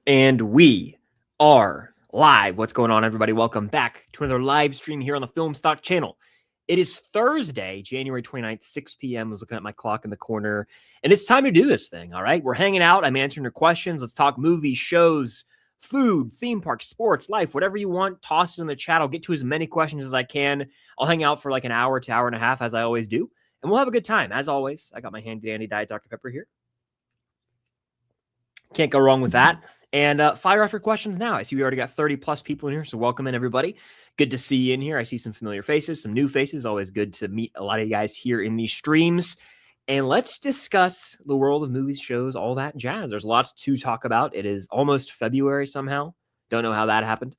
And we are live. What's going on, everybody? Welcome back to another live stream here on the Film Stock channel. It is Thursday, January 29th, 6 p.m. I was looking at my clock in the corner, and it's time to do this thing, all right? We're hanging out. I'm answering your questions. Let's talk movies, shows, food, theme parks, sports, life, whatever you want. Toss it in the chat. I'll get to as many questions as I can. I'll hang out for like an hour to hour and a half, as I always do, and we'll have a good time. As always, I got my handy-dandy Diet Dr. Pepper here. Can't go wrong with that. And fire off your questions now. I see we already got 30 plus people in here, so welcome in, everybody. Good to see you in here. I see some familiar faces, some new faces. Always good to meet a lot of you guys here in these streams. And let's discuss the world of movies, shows, all that jazz. There's lots to talk about. It is almost February somehow. Don't know how that happened.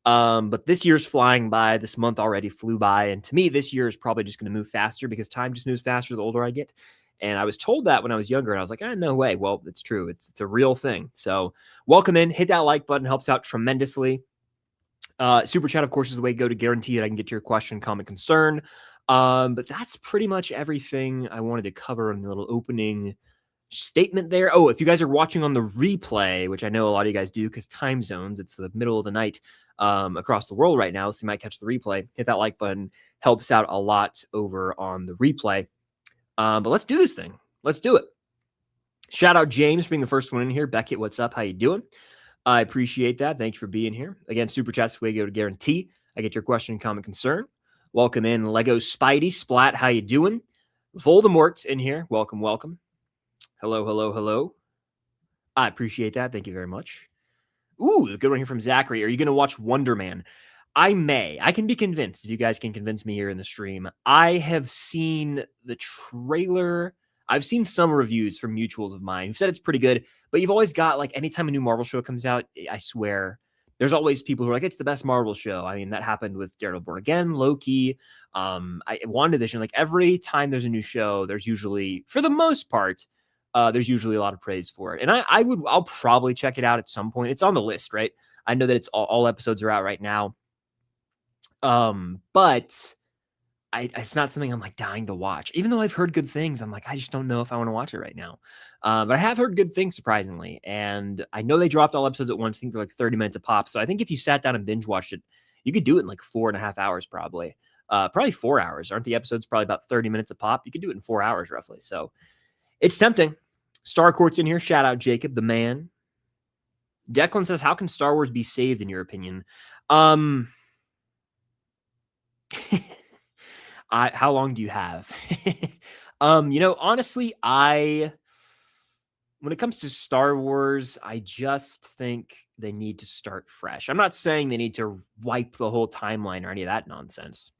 But this year's flying by. This month already flew by. And to me, this year is probably just going to move faster because time just moves faster the older I get. And I was told that when I was younger, and I was like, no way. Well, it's true. It's a real thing. So welcome in. Hit that like button. Helps out tremendously. Super chat, of course, is the way to go to guarantee that I can get to your question, comment, concern. But that's pretty much everything I wanted to cover in the little opening statement there. Oh, if you guys are watching on the replay, which I know a lot of you guys do because time zones, it's the middle of the night across the world right now, so you might catch the replay. Hit that like button. Helps out a lot over on the replay. But let's do this thing. Let's do it. Shout out James for being the first one in here. Beckett, what's up? How you doing? I appreciate that. Thank you for being here. Again, super chats way to go to guarantee I get your question, comment, concern. Welcome in Lego Spidey Splat. How you doing? Voldemort in here. Welcome, welcome. Hello, hello, hello. I appreciate that. Thank you very much. Ooh, a good one here from Zachary. Are you going to watch Wonder Man? I may. I can be convinced if you guys can convince me here in the stream. I have seen the trailer. I've seen some reviews from mutuals of mine who said it's pretty good, but you've always got, like, anytime a new Marvel show comes out, I swear, there's always people who are like, it's the best Marvel show. I mean, that happened with Daredevil Born Again, Loki, WandaVision. Like, every time there's a new show, there's usually, for the most part, there's usually a lot of praise for it. And I'll probably check it out at some point. It's on the list, right? I know that it's all episodes are out right now. But it's not something I'm like dying to watch, even though I've heard good things. I'm like, I just don't know if I want to watch it right now. But I have heard good things, surprisingly. And I know they dropped all episodes at once. I think they're like 30 minutes a pop. So I think if you sat down and binge watched it, you could do it in like 4.5 hours, probably 4 hours. Aren't the episodes probably about 30 minutes a pop? You could do it in 4 hours roughly. So it's tempting. Star Court's in here. Shout out Jacob, the man. Declan says, how can Star Wars be saved in your opinion? How long do you have? Honestly, when it comes to Star Wars, I just think they need to start fresh. I'm not saying they need to wipe the whole timeline or any of that nonsense.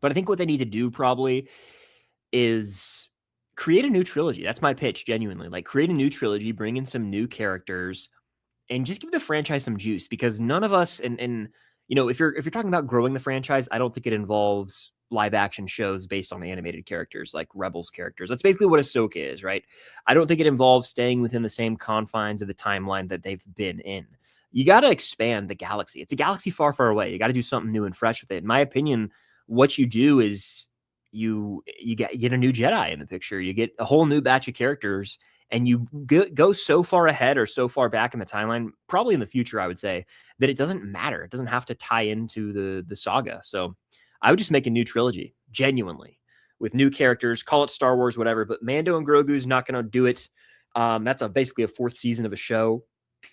But I think what they need to do probably is create a new trilogy. That's my pitch, genuinely. Like, create a new trilogy, bring in some new characters, and just give the franchise some juice, because none of us, and if you're talking about growing the franchise, I don't think it involves live action shows based on animated characters like Rebels characters. That's basically what Ahsoka is, right? I don't think it involves staying within the same confines of the timeline that they've been in. You got to expand the galaxy. It's a galaxy far, far away. You got to do something new and fresh with it. In my opinion, what you do is you get a new Jedi in the picture. You get a whole new batch of characters, and you go so far ahead or so far back in the timeline, probably in the future, I would say, that it doesn't matter. It doesn't have to tie into the saga. So I would just make a new trilogy, genuinely, with new characters. Call it Star Wars, whatever. But Mando and Grogu's not going to do it. That's basically a 4th season of a show.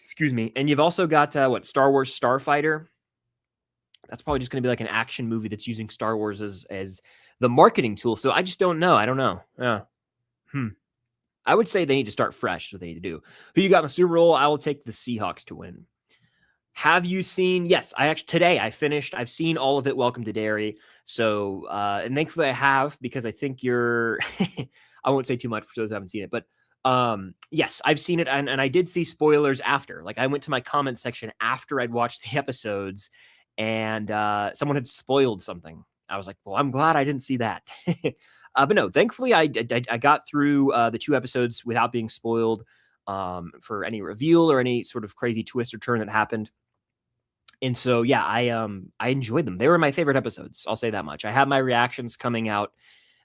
Excuse me. And you've also got, Star Wars Starfighter. That's probably just going to be like an action movie that's using Star Wars as the marketing tool. So I just don't know. I don't know. Yeah. I would say they need to start fresh. Is what they need to do. Who you got in the Super Bowl? I will take the Seahawks to win. Have you seen? Yes, today I finished. I've seen all of it. Welcome to Derry. So, and thankfully I have, because I think you're, I won't say too much for those who haven't seen it, but yes, I've seen it. And I did see spoilers after. Like, I went to my comment section after I'd watched the episodes, and someone had spoiled something. I was like, well, I'm glad I didn't see that. But no, thankfully I got through the 2 episodes without being spoiled for any reveal or any sort of crazy twist or turn that happened. And so, yeah, I enjoyed them. They were my favorite episodes. I'll say that much. I have my reactions coming out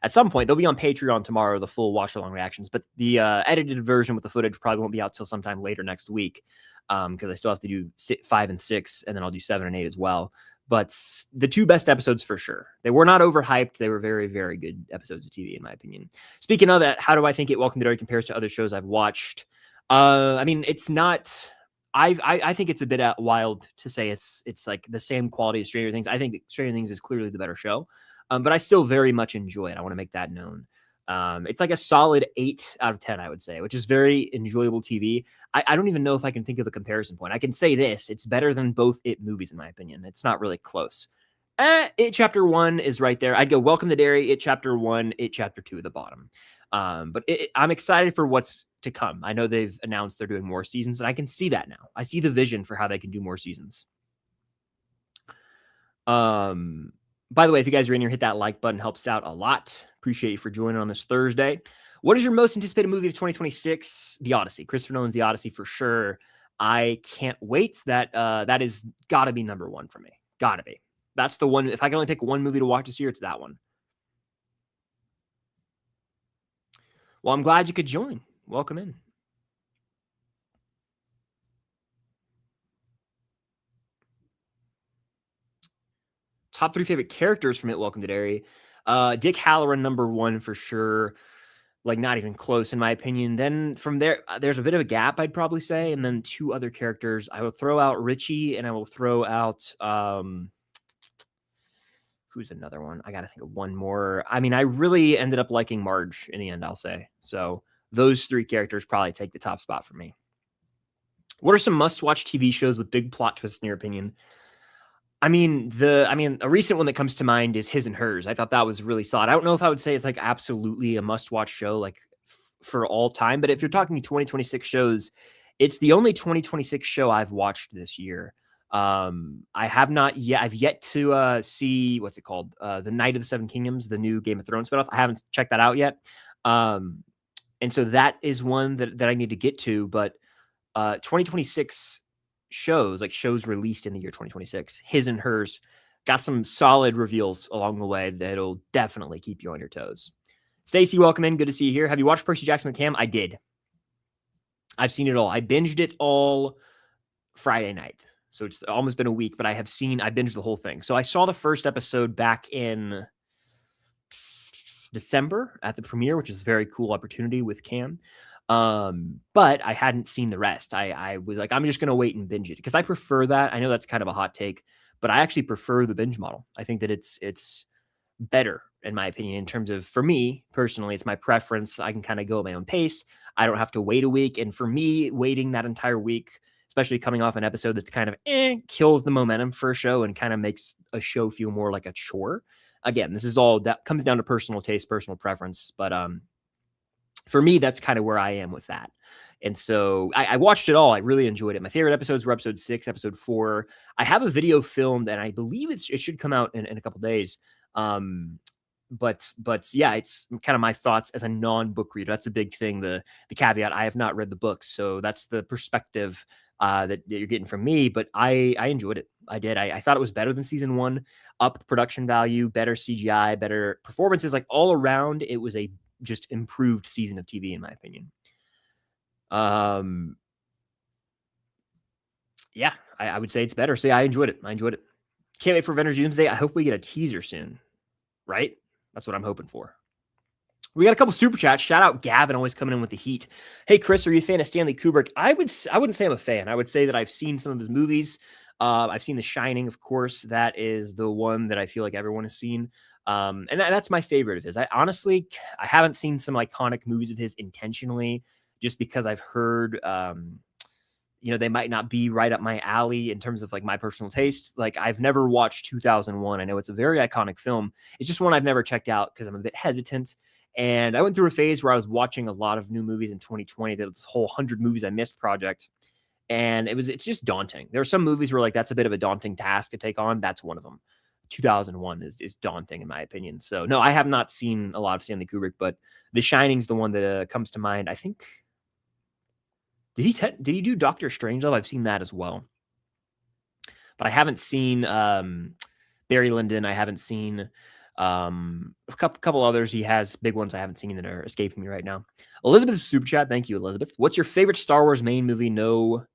at some point. They'll be on Patreon tomorrow, the full watch-along reactions, but the edited version with the footage probably won't be out till sometime later next week, because I still have to do 5 and 6, and then I'll do 7 and 8 as well. But the 2 best episodes for sure. They were not overhyped. They were very, very good episodes of TV, in my opinion. Speaking of that, how do I think it Welcome to Derry compares to other shows I've watched? I mean, it's not. I think it's a bit wild to say it's like the same quality as Stranger Things. I think Stranger Things is clearly the better show, but I still very much enjoy it. I want to make that known. It's like a solid 8 out of 10, I would say, which is very enjoyable TV. I don't even know if I can think of a comparison point. I can say this: it's better than both It movies, in my opinion. It's not really close. It Chapter 1 is right there. I'd go Welcome to Derry, It Chapter 1, It Chapter 2 at the bottom. But I'm excited for what's to come. I know they've announced they're doing more seasons, and I can see that now. I see the vision for how they can do more seasons. By the way, if you guys are in here, hit that like button. Helps out a lot. Appreciate you for joining on this Thursday. What is your most anticipated movie of 2026? The Odyssey. Christopher Nolan's The Odyssey for sure. I can't wait. That is got to be number 1 for me. Got to be. That's the one. If I can only pick one movie to watch this year, it's that one. Well, I'm glad you could join. Welcome in. Top 3 favorite characters from It Welcome to Derry. Dick Halloran, number 1 for sure. Like, not even close, in my opinion. Then from there, there's a bit of a gap, I'd probably say. And then 2 other characters. I will throw out Richie, and I will throw out... who's another one? I got to think of one more. I mean, I really ended up liking Marge in the end, I'll say. So those 3 characters probably take the top spot for me. What are some must-watch TV shows with big plot twists, in your opinion? I mean, a recent one that comes to mind is His and Hers. I thought that was really solid. I don't know if I would say it's like absolutely a must-watch show, like for all time, but if you're talking 2026 shows, it's the only 2026 show I've watched this year. I've yet to see what's it called? The Night of the Seven Kingdoms, the new Game of Thrones spinoff. I haven't checked that out yet. And so that is one that I need to get to, but 2026 shows, like shows released in the year 2026, His and Hers, got some solid reveals along the way that'll definitely keep you on your toes. Stacy, welcome in. Good to see you here. Have you watched Percy Jackson with Cam? I did. I've seen it all. I binged it all Friday night. So it's almost been a week, but I binged the whole thing. So I saw the first episode back in December at the premiere, which is a very cool opportunity with Cam. But I hadn't seen the rest. I was like, I'm just going to wait and binge it because I prefer that. I know that's kind of a hot take, but I actually prefer the binge model. I think that it's better in my opinion in terms of, for me personally, it's my preference. I can kind of go at my own pace. I don't have to wait a week. And for me, waiting that entire week, especially coming off an episode that's kind of kills the momentum for a show and kind of makes a show feel more like a chore. Again, this is all that comes down to personal taste, personal preference. But for me, that's kind of where I am with that. And so I watched it all. I really enjoyed it. My favorite episodes were episode 6, episode 4. I have a video filmed, and I believe it should come out in a couple days. But yeah, it's kind of my thoughts as a non-book reader. That's a big thing. The caveat: I have not read the books, so that's the perspective that you're getting from me. But I enjoyed it. I did. I thought it was better than season 1. Upped production value, better CGI, better performances. Like all around, it was a just improved season of TV, in my opinion. Yeah, I would say it's better. So yeah, I enjoyed it. Can't wait for Avengers Doomsday. I hope we get a teaser soon, right? That's what I'm hoping for. We got a couple super chats. Shout out Gavin, always coming in with the heat. Hey, Chris, are you a fan of Stanley Kubrick? I wouldn't say I'm a fan. I would say that I've seen some of his movies. I've seen The Shining, of course. That is the one that I feel like everyone has seen. And that's my favorite of his. I haven't seen some iconic movies of his intentionally, just because I've heard, they might not be right up my alley in terms of like my personal taste. Like I've never watched 2001. I know it's a very iconic film. It's just one I've never checked out because I'm a bit hesitant. And I went through a phase where I was watching a lot of new movies in 2020, this whole 100 movies I missed project. And it's just daunting. There are some movies where like, that's a bit of a daunting task to take on. That's one of them. 2001 is daunting in my opinion. So no, I have not seen a lot of Stanley Kubrick, but The Shining's the one that comes to mind. I think, did he do Doctor Strangelove? I've seen that as well, but I haven't seen Barry Lyndon. I haven't seen A couple others he has, big ones I haven't seen that are escaping me right now. Elizabeth super chat, thank you, Elizabeth. What's your favorite Star Wars main movie? No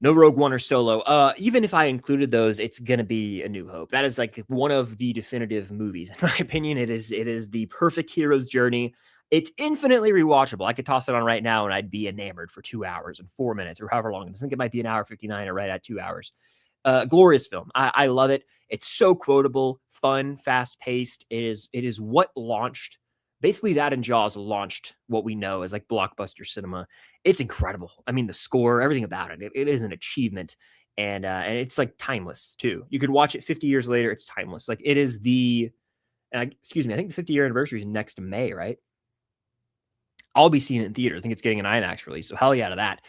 Rogue One or Solo. Even if I included those, it's gonna be A New Hope. That is like one of the definitive movies, in my opinion. It is the perfect hero's journey. It's infinitely rewatchable. I could toss it on right now and I'd be enamored for 2 hours and 4 minutes or however long. I think it might be an hour 59 or right at 2 hours. Glorious film. I love it. It's so quotable, fun, fast paced. It is what launched. Basically, that and Jaws launched what we know as like blockbuster cinema. It's incredible. I mean, the score, everything about it, it is an achievement, and it's like timeless too. You could watch it 50 years later; it's timeless. Like it is the, excuse me, I think the 50-year anniversary is next May, right? I'll be seeing it in theaters. I think it's getting an IMAX release, so hell yeah to that.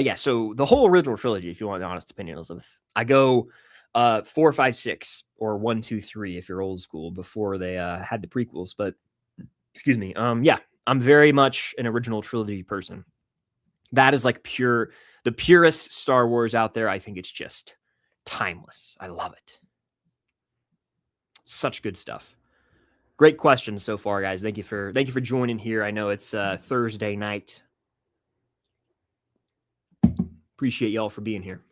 Yeah, so the whole original trilogy, if you want the honest opinion, Elizabeth, I go 4, 5, 6, or 1, 2, 3 if you're old school before they had the prequels. But excuse me, yeah, I'm very much an original trilogy person. That is like the purest Star Wars out there. I think it's just timeless. I love it. Such good stuff. Great questions so far, guys. Thank you for joining here. I know it's Thursday night. Appreciate y'all for being here.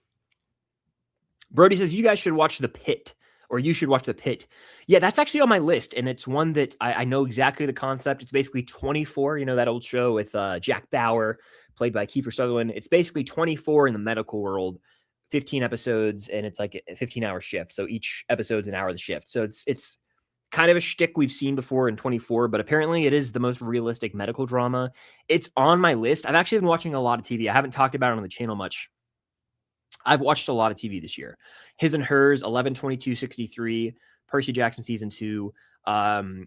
Brody says you guys should watch The Pit, or you should watch The Pit. Yeah, that's actually on my list, and it's one that I know exactly the concept. It's basically 24. You know that old show with Jack Bauer, played by Kiefer Sutherland. It's basically 24 in the medical world, 15 episodes, and it's like a 15-hour shift. So each episode's an hour of the shift. So it's kind of a shtick we've seen before in 24, but apparently it is the most realistic medical drama. It's on my list. I've actually been watching a lot of TV. I haven't talked about it on the channel much. I've watched a lot of TV this year. His and Hers, 11, 22, 63, Percy Jackson season 2. I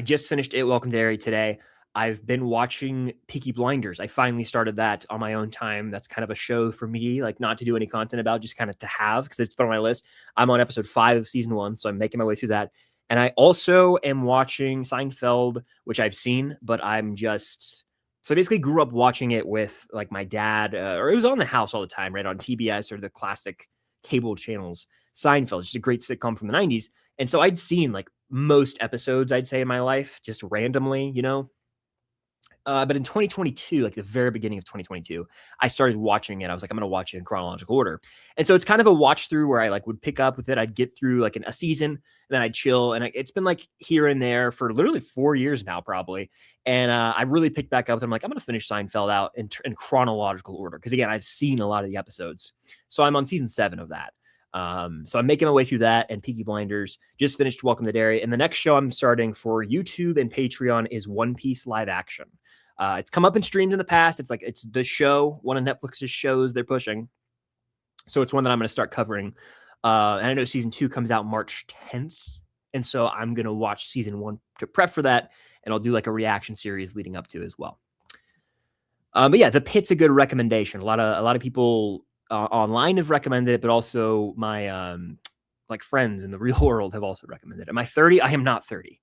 just finished It Welcome to Derry today. I've been watching Peaky Blinders. I finally started that on my own time. That's kind of a show for me, like not to do any content about, just kind of to have, because it's been on my list. I'm on episode 5 of season 1, so I'm making my way through that. And I also am watching Seinfeld, which I've seen, but I'm just... So I basically grew up watching it with like my dad, or it was on the house all the time, right? On TBS or the classic cable channels. Seinfeld, just a great sitcom from the 90s. And so I'd seen like most episodes, I'd say, in my life, just randomly, you know? But in 2022, like the very beginning of 2022, I started watching it. I was like, I'm going to watch it in chronological order. And so it's kind of a watch through where I like would pick up with it. I'd get through like a season and then I'd chill. And it's been like here and there for literally 4 years now, probably. And I really picked back up. I'm like, I'm going to finish Seinfeld out in chronological order. Because again, I've seen a lot of the episodes. So I'm on season 7 of that. So I'm making my way through that, and Peaky Blinders. Just finished Welcome to Derry. And the next show I'm starting for YouTube and Patreon is One Piece live action. It's come up in streams in the past. It's the show, one of Netflix's shows they're pushing. So it's one that I'm going to start covering. And I know season 2 comes out March 10th. And so I'm going to watch season 1 to prep for that. And I'll do like a reaction series leading up to it as well. But yeah, The Pit's a good recommendation. A lot of people online have recommended it, but also my like friends in the real world have also recommended it. Am I 30? I am not 30.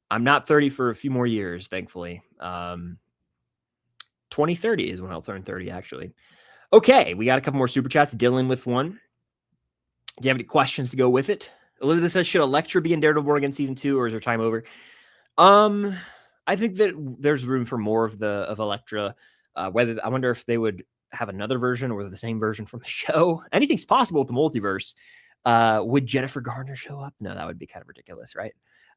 I'm not 30 for a few more years, thankfully. 2030 is when I'll turn 30, actually. Okay, we got a couple more super chats. Dylan with one. Do you have any questions to go with it? Elizabeth says, should Elektra be in Daredevil Born Again season 2, or is her time over? I think that there's room for more of Elektra. I wonder if they would have another version or the same version from the show. Anything's possible with the multiverse. Would Jennifer Garner show up? No, that would be kind of ridiculous, right?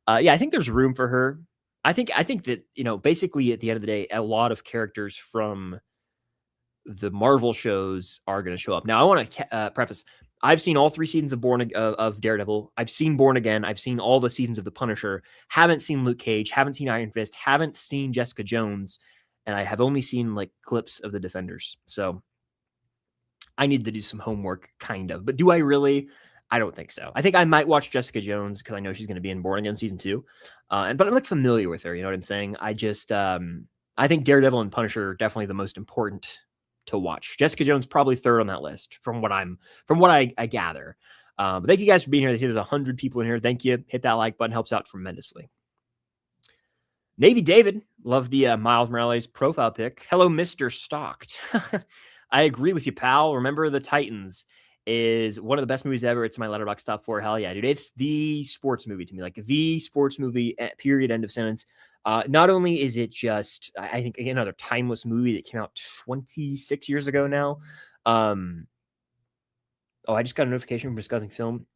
Yeah, I think there's room for her. I think that, you know, basically at the end of the day, a lot of characters from the Marvel shows are going to show up. Now, I want to preface, I've seen all 3 seasons of Daredevil. I've seen Born Again. I've seen all the seasons of The Punisher. Haven't seen Luke Cage. Haven't seen Iron Fist. Haven't seen Jessica Jones. And I have only seen like clips of the Defenders. So I need to do some homework, kind of. But do I really? I don't think so. I think I might watch Jessica Jones because I know she's going to be in Born Again season 2. But I'm like familiar with her. You know what I'm saying? I just, I think Daredevil and Punisher are definitely the most important to watch. Jessica Jones probably 3rd on that list from what I gather. But thank you guys for being here. They say there's 100 people in here. Thank you. Hit that like button. Helps out tremendously. Navy David, love the Miles Morales profile pic. Hello, Mr. Stalked. I agree with you, pal. Remember the Titans. is one of the best movies ever. It's my Letterboxd top 4. Hell yeah, dude. It's the sports movie to me, like the sports movie, period, end of sentence. Not only is it just, I think, again, another timeless movie that came out 26 years ago now. I just got a notification from Discussing Film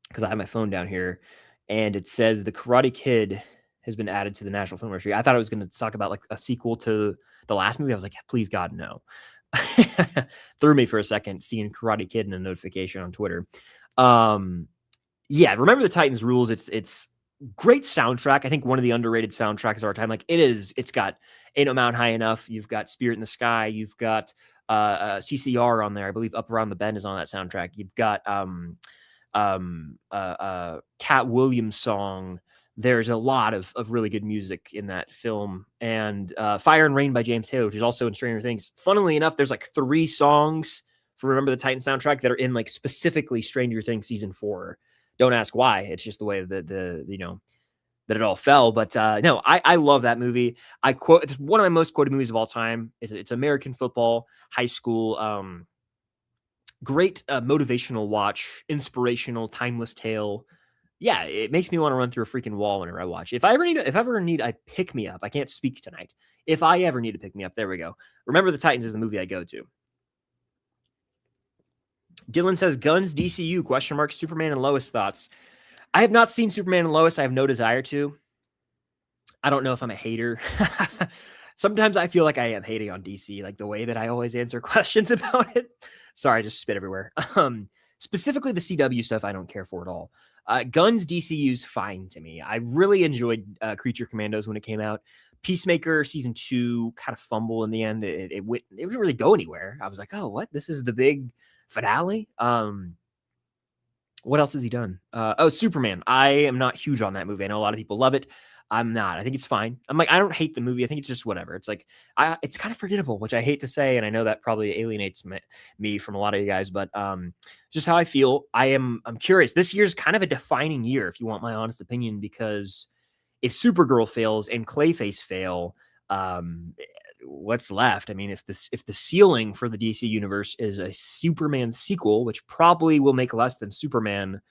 because I have my phone down here, and it says The Karate Kid has been added to the National Film Registry. I thought I was going to talk about like a sequel to the last movie. I was like, please God, no. Threw me for a second seeing Karate Kid in a notification on Twitter. Yeah, Remember the Titans rules. It's great soundtrack. I think one of the underrated soundtracks of our time. Like it's got Ain't No Mountain High Enough. You've got Spirit in the Sky. You've got CCR on there. I believe Up Around the Bend is on that soundtrack. You've got Cat Williams song. There's a lot of really good music in that film. And Fire and Rain by James Taylor, which is also in Stranger Things. Funnily enough, there's like 3 songs for Remember the Titans soundtrack that are in like specifically Stranger Things season 4. Don't ask why. It's just the way that that it all fell. But no, I love that movie. It's one of my most quoted movies of all time. It's American football, high school, great motivational watch, inspirational, timeless tale. Yeah, it makes me want to run through a freaking wall whenever I watch. If I ever need a pick me up, I can't speak tonight. If I ever need to pick me up, there we go. Remember the Titans is the movie I go to. Dylan says Guns DCU ? Superman and Lois thoughts. I have not seen Superman and Lois. I have no desire to. I don't know if I'm a hater. Sometimes I feel like I am hating on DC, like the way that I always answer questions about it. Sorry, I just spit everywhere. Specifically the CW stuff, I don't care for at all. Guns DCU's fine to me. I really enjoyed Creature Commandos when it came out. Peacemaker season 2 kind of fumble in the end. It didn't really go anywhere. I was like, oh, what? This is the big finale? What else has he done? Superman. I am not huge on that movie. I know a lot of people love it. I'm not. I think it's fine. I'm like, I don't hate the movie. I think it's just whatever. It's like, it's kind of forgettable, which I hate to say, and I know that probably alienates me from a lot of you guys, but just how I feel. I'm curious. This year's kind of a defining year, if you want my honest opinion, because if Supergirl fails and Clayface fail, what's left? I mean, if the ceiling for the DC universe is a Superman sequel, which probably will make less than Superman,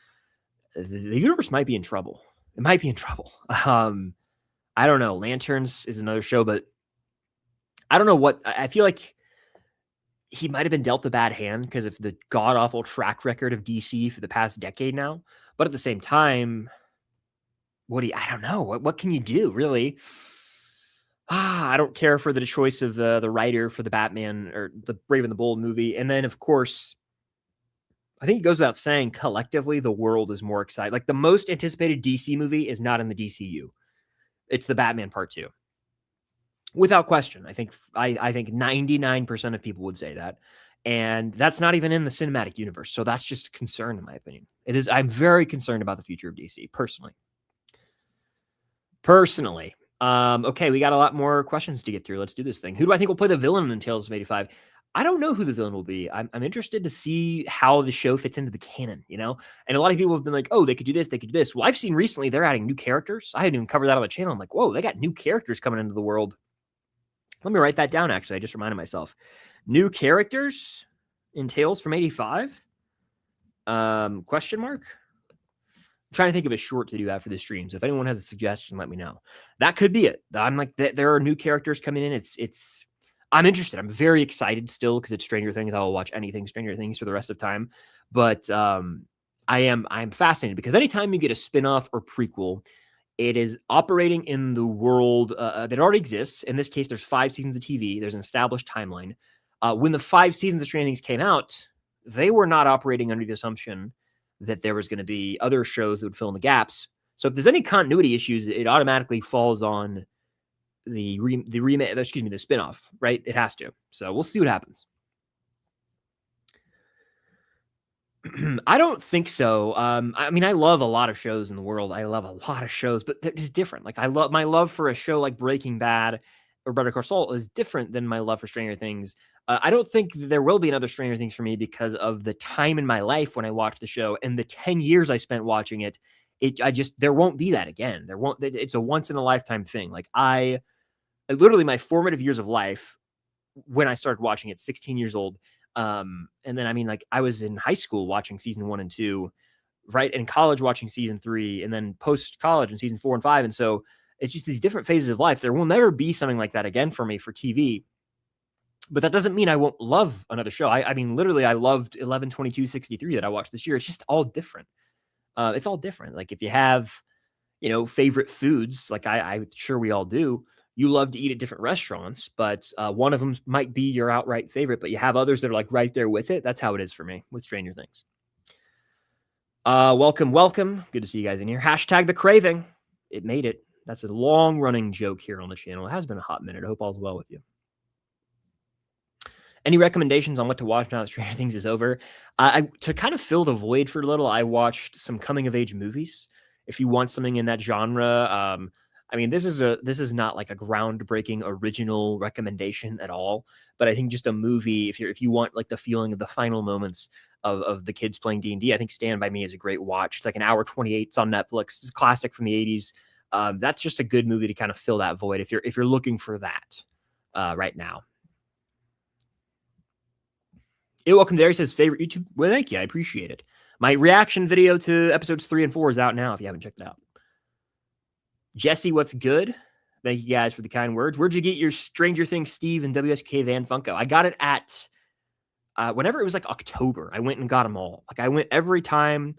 the universe might be in trouble. It might be in trouble. I don't know. Lanterns is another show, but I don't know what. I feel like he might have been dealt a bad hand because of the god-awful track record of DC for the past decade now. But at the same time, I don't know. What can you do, really? I don't care for the choice of the writer for the Batman or the Brave and the Bold movie. And then, of course, I think it goes without saying, collectively, the world is more excited. Like, the most anticipated DC movie is not in the DCU. It's the Batman Part 2. Without question. I think 99% of people would say that. And that's not even in the cinematic universe. So that's just a concern, in my opinion. It is. I'm very concerned about the future of DC, personally. Okay, we got a lot more questions to get through. Let's do this thing. Who do I think will play the villain in Tales of 85? I don't know who the villain will be. I'm interested to see how the show fits into the canon, you know? And a lot of people have been like, oh, they could do this, they could do this. Well, I've seen recently they're adding new characters. I hadn't even covered that on the channel. I'm like, whoa, they got new characters coming into the world. Let me write that down, actually. I just reminded myself. New characters in Tales from 85? Question mark? I'm trying to think of a short to do after the stream. So if anyone has a suggestion, let me know. That could be it. I'm like, there are new characters coming in. I'm interested. I'm very excited still because it's Stranger Things. I will watch anything Stranger Things for the rest of time. But I'm fascinated because anytime you get a spinoff or prequel, it is operating in the world that already exists. In this case, there's 5 seasons of TV. There's an established timeline. When the 5 seasons of Stranger Things came out, they were not operating under the assumption that there was going to be other shows that would fill in the gaps. So if there's any continuity issues, it automatically falls on the spinoff, right? It has to. So we'll see what happens. I don't think so. I mean, I love a lot of shows in the world. I love a lot of shows, but it's different. Like my love for a show like Breaking Bad or Better Call Saul is different than my love for Stranger Things. I don't think there will be another Stranger Things for me because of the time in my life when I watched the show and the 10 years I spent watching it. There won't be that again. It's a once in a lifetime thing. Like literally my formative years of life when I started watching it, 16 years old, And then, I mean, like, I was in high school watching season 1 and 2, right? In college watching season 3, and then post college in season 4 and 5. And so it's just these different phases of life. There will never be something like that again for me for TV. But that doesn't mean I won't love another show. I mean, literally, I loved 11/22/63 that I watched this year. It's just all different. It's all different. Like, if you have, favorite foods, like I'm sure we all do, you love to eat at different restaurants, but one of them might be your outright favorite, but you have others that are like right there with it. That's how it is for me with Stranger Things. Welcome, welcome. Good to see you guys in here. Hashtag the craving. It made it. That's a long running joke here on the channel. It has been a hot minute. I hope all's well with you. Any recommendations on what to watch now that Stranger Things is over? To kind of fill the void for a little, I watched some coming of age movies. If you want something in that genre, I mean, this is not like a groundbreaking original recommendation at all, but I think just a movie. If you want like the feeling of the final moments of the kids playing D&D, I think Stand By Me is a great watch. It's like an hour 28. It's on Netflix. It's a classic from the 80s. That's just a good movie to kind of fill that void if you're looking for that right now. Welcome Derry says favorite YouTube. Well, thank you. I appreciate it. My reaction video to episodes 3 and 4 is out now if you haven't checked it out. Jesse, what's good? Thank you guys for the kind words. Where'd you get your Stranger Things Steve and WSK Van Funko? I got it at whenever it was like October. I went and got them all. Like, I went every time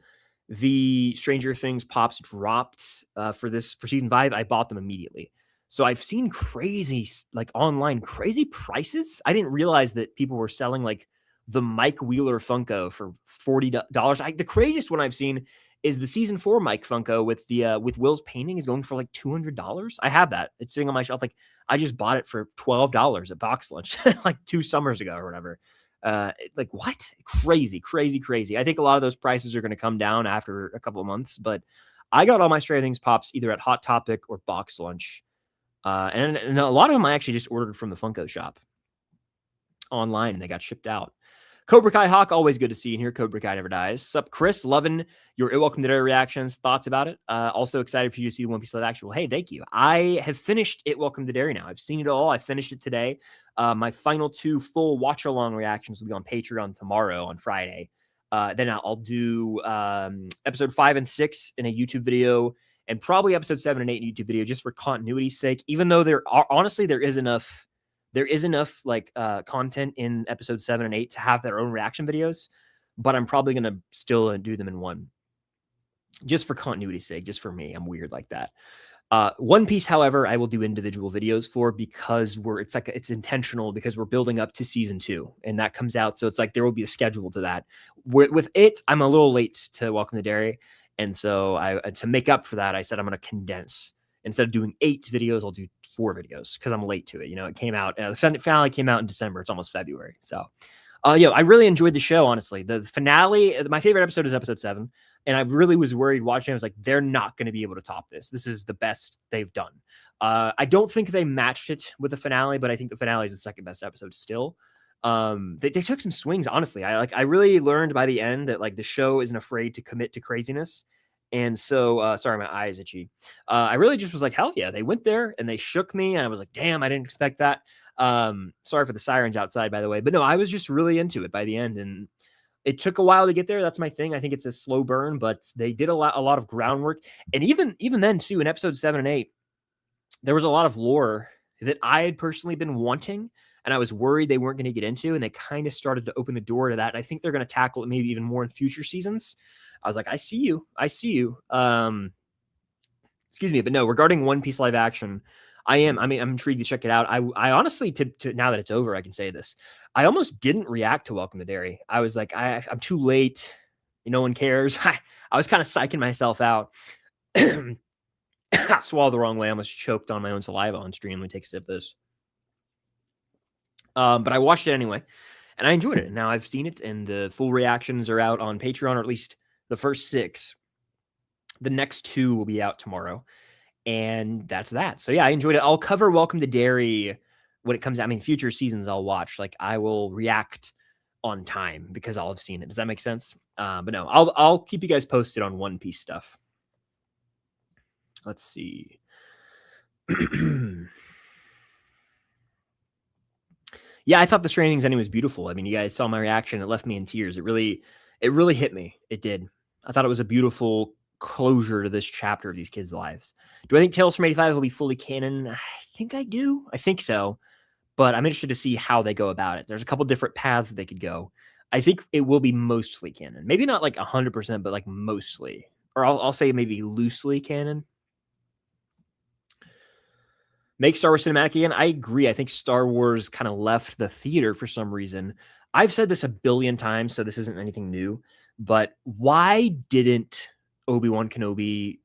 the Stranger Things pops dropped for season 5. I bought them immediately. So I've seen crazy, like online crazy prices. I didn't realize that people were selling like the Mike Wheeler Funko for $40. The craziest one I've seen is the season 4 Mike Funko with Will's painting is going for like $200. I have that. It's sitting on my shelf. Like, I just bought it for $12 at Box Lunch like 2 summers ago or whatever. Like, what? Crazy. I think a lot of those prices are going to come down after a couple of months, but I got all my Stranger Things pops either at Hot Topic or Box Lunch. And a lot of them I actually just ordered from the Funko shop online and they got shipped out. Cobra Kai Hawk, always good to see you in here. Cobra Kai never dies. Sup, Chris? Loving your Welcome to Derry reactions, thoughts about it. Also excited for you to see the One Piece live action. Well, hey, thank you. I have finished It Welcome to Derry now. I've seen it all. I finished it today. My final 2 full watch-along reactions will be on Patreon tomorrow on Friday. Then I'll do episode 5 and 6 in a YouTube video, and probably episode 7 and 8 in a YouTube video just for continuity's sake, even though there is enough like content in episode 7 and 8 to have their own reaction videos, but I'm probably going to still do them in one just for continuity's sake, just for me. I'm weird like that. One Piece, however, I will do individual videos for because it's intentional because we're building up to season 2 and that comes out. So it's like there will be a schedule to that. With it, I'm a little late to Welcome to Derry. And so to make up for that, I said I'm going to condense. Instead of doing 8 videos, I'll do 4 videos because I'm late to it. It came out. The finale came out in December. It's almost February. So, I really enjoyed the show, honestly. The finale, my favorite episode is episode 7. And I really was worried watching. I was like, they're not going to be able to top this. This is the best they've done. I don't think they matched it with the finale, but I think the finale is the second best episode still. They took some swings, honestly. I really learned by the end that like the show isn't afraid to commit to craziness. And so, sorry, my eye is itchy. I really just was like, hell yeah, they went there and they shook me. And I was like, damn, I didn't expect that. Sorry for the sirens outside, by the way. But no, I was just really into it by the end. And it took a while to get there. That's my thing. I think it's a slow burn, but they did a lot of groundwork. And even then, too, in episode 7 and 8, there was a lot of lore that I had personally been wanting. And I was worried they weren't going to get into. And they kind of started to open the door to that. And I think they're going to tackle it maybe even more in future seasons. I was like, I see you. Excuse me. But no, regarding One Piece live action, I'm intrigued to check it out. I honestly, to now that it's over, I can say this. I almost didn't react to Welcome to Derry. I was like, I'm too late. No one cares. I was kind of psyching myself out. I swallowed the wrong way. I almost choked on my own saliva on stream. Let me take a sip of this. But I watched it anyway, and I enjoyed it. Now I've seen it, and the full reactions are out on Patreon, or at least the first 6. The next 2 will be out tomorrow. And that's that. So yeah, I enjoyed it. I'll cover Welcome to Derry when it comes out. I mean, future seasons I'll watch. Like I will react on time because I'll have seen it. Does that make sense? But no, I'll keep you guys posted on One Piece stuff. Let's see. Yeah, I thought the Stranger Things ending was beautiful. I mean, you guys saw my reaction. It left me in tears. It really hit me. It did. I thought it was a beautiful closure to this chapter of these kids' lives. Do I think Tales from 85 will be fully canon? I think I do. I think so. But I'm interested to see how they go about it. There's a couple different paths that they could go. I think it will be mostly canon. Maybe not like 100%, but like mostly. Or I'll say maybe loosely canon. Make Star Wars cinematic again. I agree. I think Star Wars kind of left the theater for some reason. I've said this a billion times, so this isn't anything new. But why didn't Obi-Wan Kenobi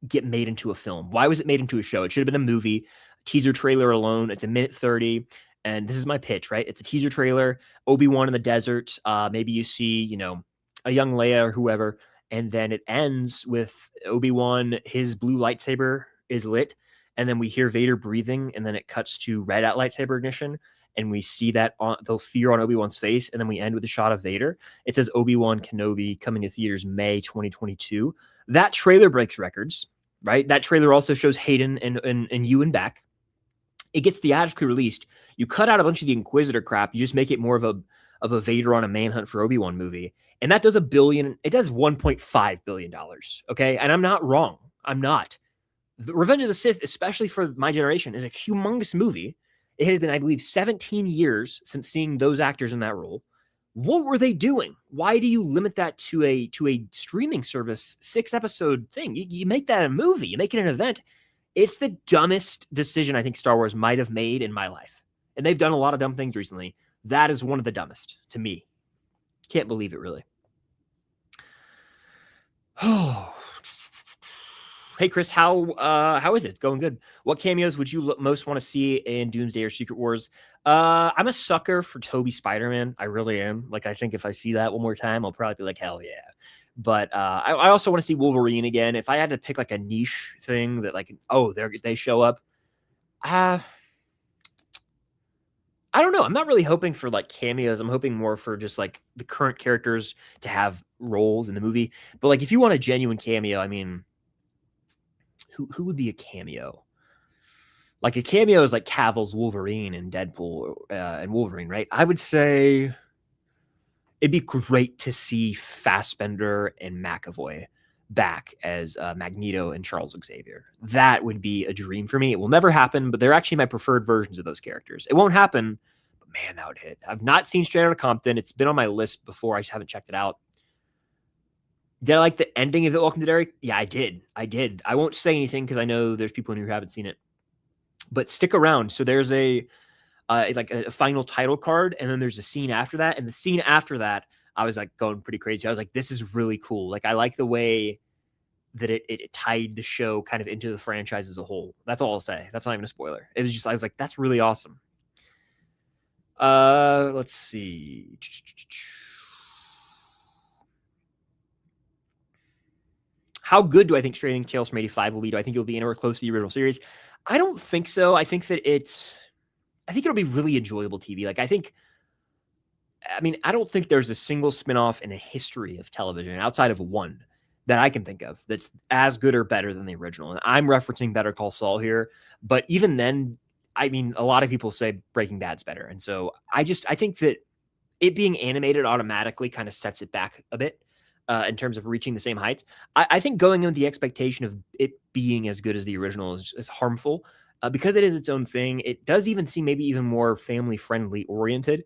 get made into a film? Why was it made into a show? It should have been a movie. Teaser trailer alone, it's a minute 30. And this is my pitch, right? It's a teaser trailer, Obi-Wan in the desert. Maybe you see, a young Leia or whoever. And then it ends with Obi-Wan, his blue lightsaber is lit. And then we hear Vader breathing. And then it cuts to red at lightsaber ignition. And we see that the fear on Obi-Wan's face. And then we end with a shot of Vader. It says Obi-Wan Kenobi coming to theaters May 2022. That trailer breaks records, right? That trailer also shows Hayden and Ewan back. It gets theatrically released. You cut out a bunch of the Inquisitor crap. You just make it more of a Vader on a manhunt for Obi-Wan movie. And that does it does $1.5 billion. Okay. And I'm not wrong. I'm not. The Revenge of the Sith, especially for my generation, is a humongous movie. It had been, I believe, 17 years since seeing those actors in that role. What were they doing? Why do you limit that to a streaming service 6-episode thing? You make that a movie. You make it an event. It's the dumbest decision I think Star Wars might have made in my life. And they've done a lot of dumb things recently. That is one of the dumbest to me. Can't believe it, really. Oh. Hey, Chris, how is it? It's going good. What cameos would you most want to see in Doomsday or Secret Wars? I'm a sucker for Tobey Spider-Man. I really am. Like, I think if I see that one more time, I'll probably be like, hell yeah. But I also want to see Wolverine again. If I had to pick like a niche thing that like, they show up. I don't know. I'm not really hoping for like cameos. I'm hoping more for just like the current characters to have roles in the movie. But like, if you want a genuine cameo, I mean, who would be a cameo? Like a cameo is like Cavill's Wolverine and Deadpool and Wolverine, right? I would say it'd be great to see Fassbender and McAvoy back as Magneto and Charles Xavier. That would be a dream for me. It will never happen, but they're actually my preferred versions of those characters. It won't happen, but man, that would hit. I've not seen Straight Outta Compton. It's been on my list before. I just haven't checked it out. Did I like the ending of it, Welcome to Derry? Yeah, I did. I won't say anything because I know there's people in here who haven't seen it. But stick around. So there's a final title card, and then there's a scene after that. And the scene after that, I was like going pretty crazy. I was like, this is really cool. Like, I like the way that it tied the show kind of into the franchise as a whole. That's all I'll say. That's not even a spoiler. It was just, I was like, that's really awesome. Let's see. How good do I think Stranger Things Tales from 85 will be? Do I think it will be anywhere close to the original series? I don't think so. I think it'll be really enjoyable TV. Like, I don't think there's a single spinoff in a history of television outside of one that I can think of that's as good or better than the original. And I'm referencing Better Call Saul here. But even then, I mean, a lot of people say Breaking Bad's better. And so I think that it being animated automatically kind of sets it back a bit in terms of reaching the same heights. I think going in with the expectation of it being as good as the original is harmful because it is its own thing. It does even seem maybe even more family-friendly oriented.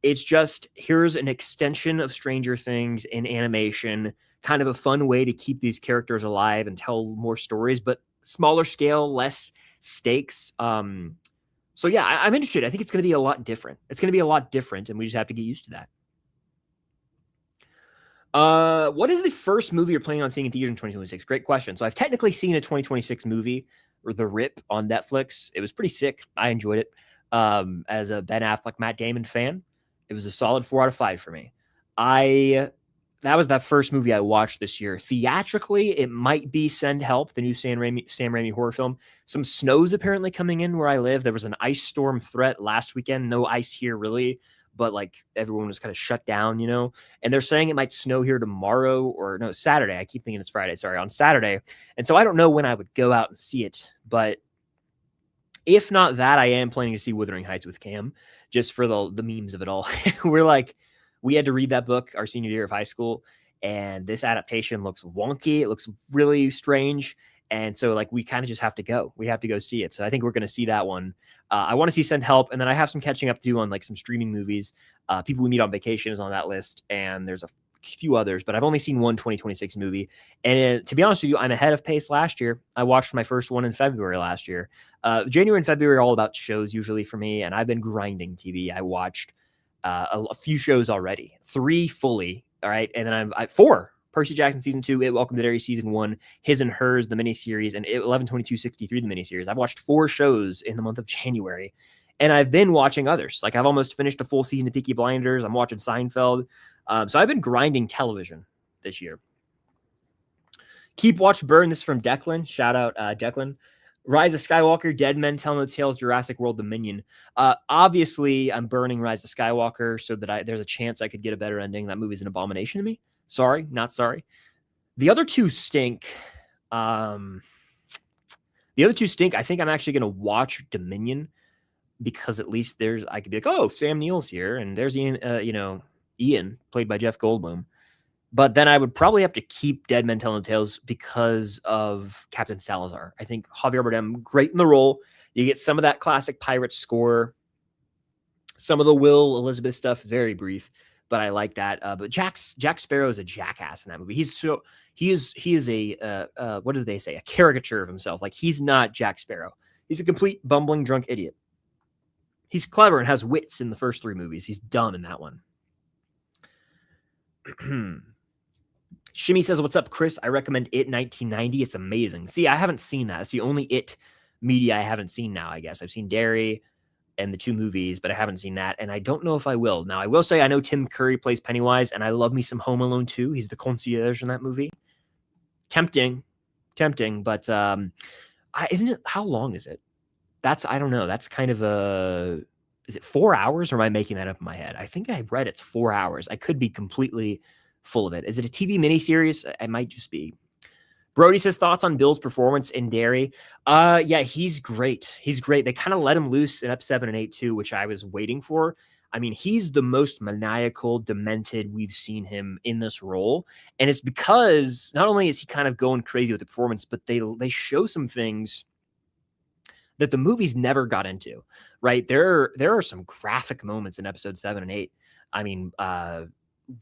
It's just, here's an extension of Stranger Things in animation, kind of a fun way to keep these characters alive and tell more stories, but smaller scale, less stakes. So yeah, I'm interested. I think it's going to be a lot different. It's going to be a lot different, and we just have to get used to that. What is the first movie you're planning on seeing in theaters in 2026? Great question. So I've technically seen a 2026 movie, or The Rip, on Netflix. It was pretty sick. I enjoyed it. As a Ben Affleck, Matt Damon fan, it was a solid 4 out of 5 for me. That was that first movie I watched this year. Theatrically, it might be Send Help, the new Sam Raimi horror film. Some snow's apparently coming in where I live. There was an ice storm threat last weekend. No ice here, really, but like everyone was kind of shut down, and they're saying it might snow here tomorrow, or no, Saturday. I keep thinking it's Friday. Sorry, on Saturday. And so I don't know when I would go out and see it, but if not that, I am planning to see Wuthering Heights with Cam, just for the memes of it all. We had to read that book our senior year of high school, and this adaptation looks wonky. It looks really strange. And so we kind of just have to go. We have to go see it. So I think we're going to see that one. I want to see Send Help, and then I have some catching up to do on some streaming movies. People We Meet on Vacation is on that list, and there's a few others, but I've only seen one 2026 movie. And to be honest with you, I'm ahead of pace last year. I watched my first one in February last year. January and February are all about shows usually for me, and I've been grinding TV. I watched a few shows already, 3 fully. All right. And then I'm 4. Percy Jackson season 2, It Welcome to Derry season 1, His and Hers, the miniseries, and 11/22/63, the miniseries. I've watched 4 shows in the month of January, and I've been watching others. I've almost finished a full season of Peaky Blinders. I'm watching Seinfeld. So I've been grinding television this year. Keep Watch Burn. This is from Declan. Shout out Declan. Rise of Skywalker, Dead Men Tell No Tales, Jurassic World Dominion. Obviously, I'm burning Rise of Skywalker so that there's a chance I could get a better ending. That movie's an abomination to me. Sorry, not sorry. The other 2 stink. I think I'm actually going to watch Dominion because at least I could be like, oh, Sam Neill's here, and there's Ian, played by Jeff Goldblum. But then I would probably have to keep Dead Men Tell No Tales because of Captain Salazar. I think Javier Bardem, great in the role. You get some of that classic pirate score, some of the Will Elizabeth stuff, very brief, but I like that. But Jack Sparrow is a jackass in that movie. He is a what did they say? A caricature of himself. He's not Jack Sparrow. He's a complete bumbling drunk idiot. He's clever and has wits in the first 3 movies. He's dumb in that one. Shimmy says, what's up, Chris? I recommend It 1990. It's amazing. See, I haven't seen that. It's the only It media I haven't seen now, I guess. I've seen Derry and the 2 movies, but I haven't seen that, and I don't know if I will. Now, I will say I know Tim Curry plays Pennywise, and I love me some Home Alone 2. He's the concierge in that movie. Tempting, but isn't it? How long is it? I don't know. That's kind of is it 4 hours, or am I making that up in my head? I think I read it's 4 hours. I could be completely full of it. Is it a TV miniseries? I might just be. Brody says thoughts on Bill's performance in Derry. Yeah, he's great. He's great. They kind of let him loose in Ep 7 and 8 too, which I was waiting for. I mean, he's the most maniacal, demented we've seen him in this role. And it's because not only is he kind of going crazy with the performance, but they show some things that the movies never got into, right? There are some graphic moments in episode 7 and 8. I mean,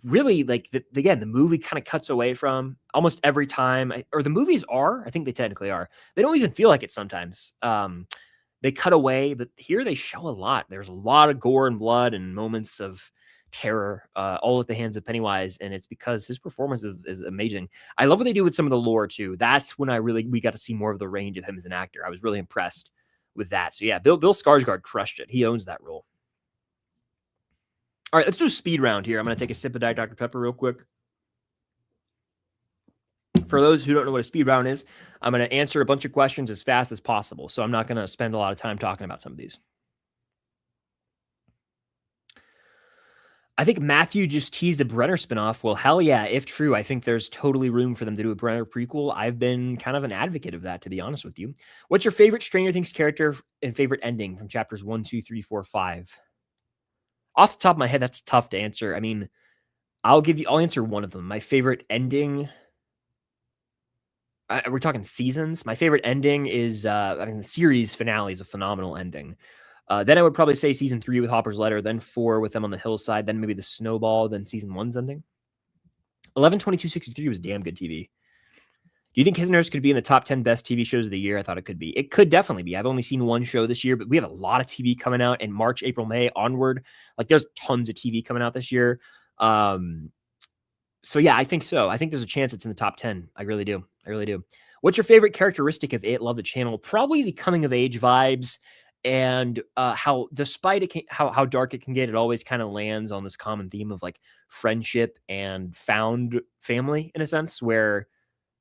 really, again, the movie kind of cuts away from almost every time, or the movies I think they technically are. They don't even feel like it sometimes. They cut away, but here they show a lot. There's a lot of gore and blood and moments of terror, all at the hands of Pennywise, and it's because his performance is amazing. I love what they do with some of the lore too. That's when we got to see more of the range of him as an actor. I was really impressed with that. So yeah, Bill Skarsgård crushed it. He owns that role. All right, let's do a speed round here. I'm going to take a sip of Diet Dr. Pepper real quick. For those who don't know what a speed round is, I'm going to answer a bunch of questions as fast as possible. So I'm not going to spend a lot of time talking about some of these. I think Matthew just teased a Brenner spinoff. Well, hell yeah, if true, I think there's totally room for them to do a Brenner prequel. I've been kind of an advocate of that, to be honest with you. What's your favorite Stranger Things character and favorite ending from chapters 1, 2, 3, 4, 5? Off the top of my head, that's tough to answer. I mean, I'll answer one of them. My favorite ending. We're talking seasons. My favorite ending is, the series finale is a phenomenal ending. Then I would probably say season 3 with Hopper's Letter, then 4 with them on the hillside, then maybe the snowball, then season 1's ending. 11/22/63 was damn good TV. Do you think His and Hers could be in the top 10 best TV shows of the year? I thought it could be. It could definitely be. I've only seen one show this year, but we have a lot of TV coming out in March, April, May onward. There's tons of TV coming out this year. So yeah, I think so. I think there's a chance it's in the top 10. I really do. What's your favorite characteristic of It? Love the channel. Probably the coming of age vibes, and how, despite how dark it can get, it always kind of lands on this common theme of friendship and found family, in a sense, where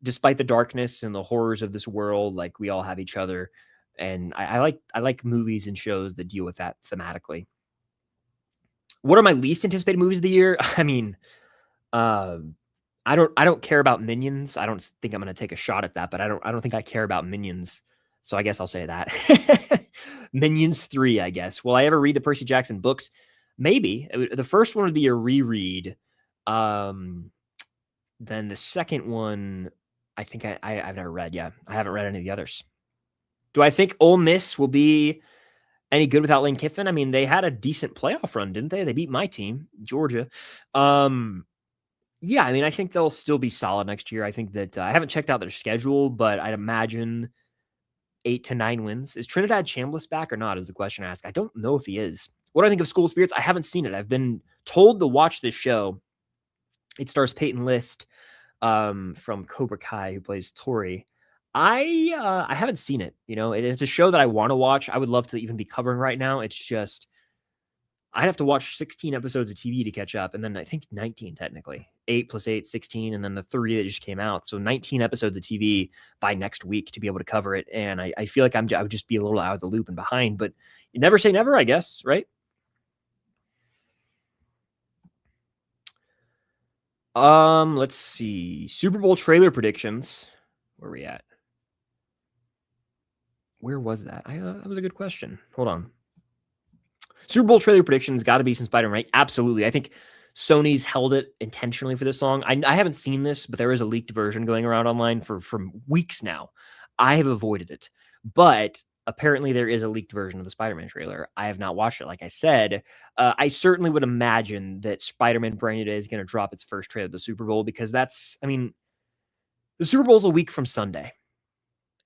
despite the darkness and the horrors of this world, we all have each other. And I like movies and shows that deal with that thematically. What are my least anticipated movies of the year? I mean, I don't care about Minions. I don't think I'm going to take a shot at that, but I don't think I care about Minions So I guess I'll say that. Minions 3, I guess. Will I ever read the Percy Jackson books? Maybe. The first one would be a reread. Then the second one, I think I've never read. Yeah, I haven't read any of the others. Do I think Ole Miss will be any good without Lane Kiffin? I mean, they had a decent playoff run, didn't they? They beat my team, Georgia. Yeah, I mean, I think they'll still be solid next year. I think that I haven't checked out their schedule, but I'd imagine 8 to 9 wins. Is Trinidad Chambliss back or not? Is the question asked. I don't know if he is. What do I think of School Spirits? I haven't seen it. I've been told to watch this show. It stars Peyton List from Cobra Kai, who plays Tori. I haven't seen it. You know, it's a show that I want to watch. I would love to even be covering right now. It's just I'd have to watch 16 episodes of TV to catch up, and then I think 19 technically. 8 plus 8, 16, and then the 3 that just came out. So 19 episodes of TV by next week to be able to cover it. And I feel like I would just be a little out of the loop and behind, but you never say never, I guess, right? Let's see. Super Bowl trailer predictions. Where are we at? Where was that? That was a good question. Hold on. Super Bowl trailer predictions got to be some Spider-Man, right? Absolutely. I think Sony's held it intentionally for this long. I haven't seen this, but there is a leaked version going around online for weeks now. I have avoided it, but apparently there is a leaked version of the Spider-Man trailer. I have not watched it. Like I said, I certainly would imagine that Spider-Man Brand New Day is going to drop its first trailer at the Super Bowl because that's, I mean, the Super Bowl is a week from Sunday.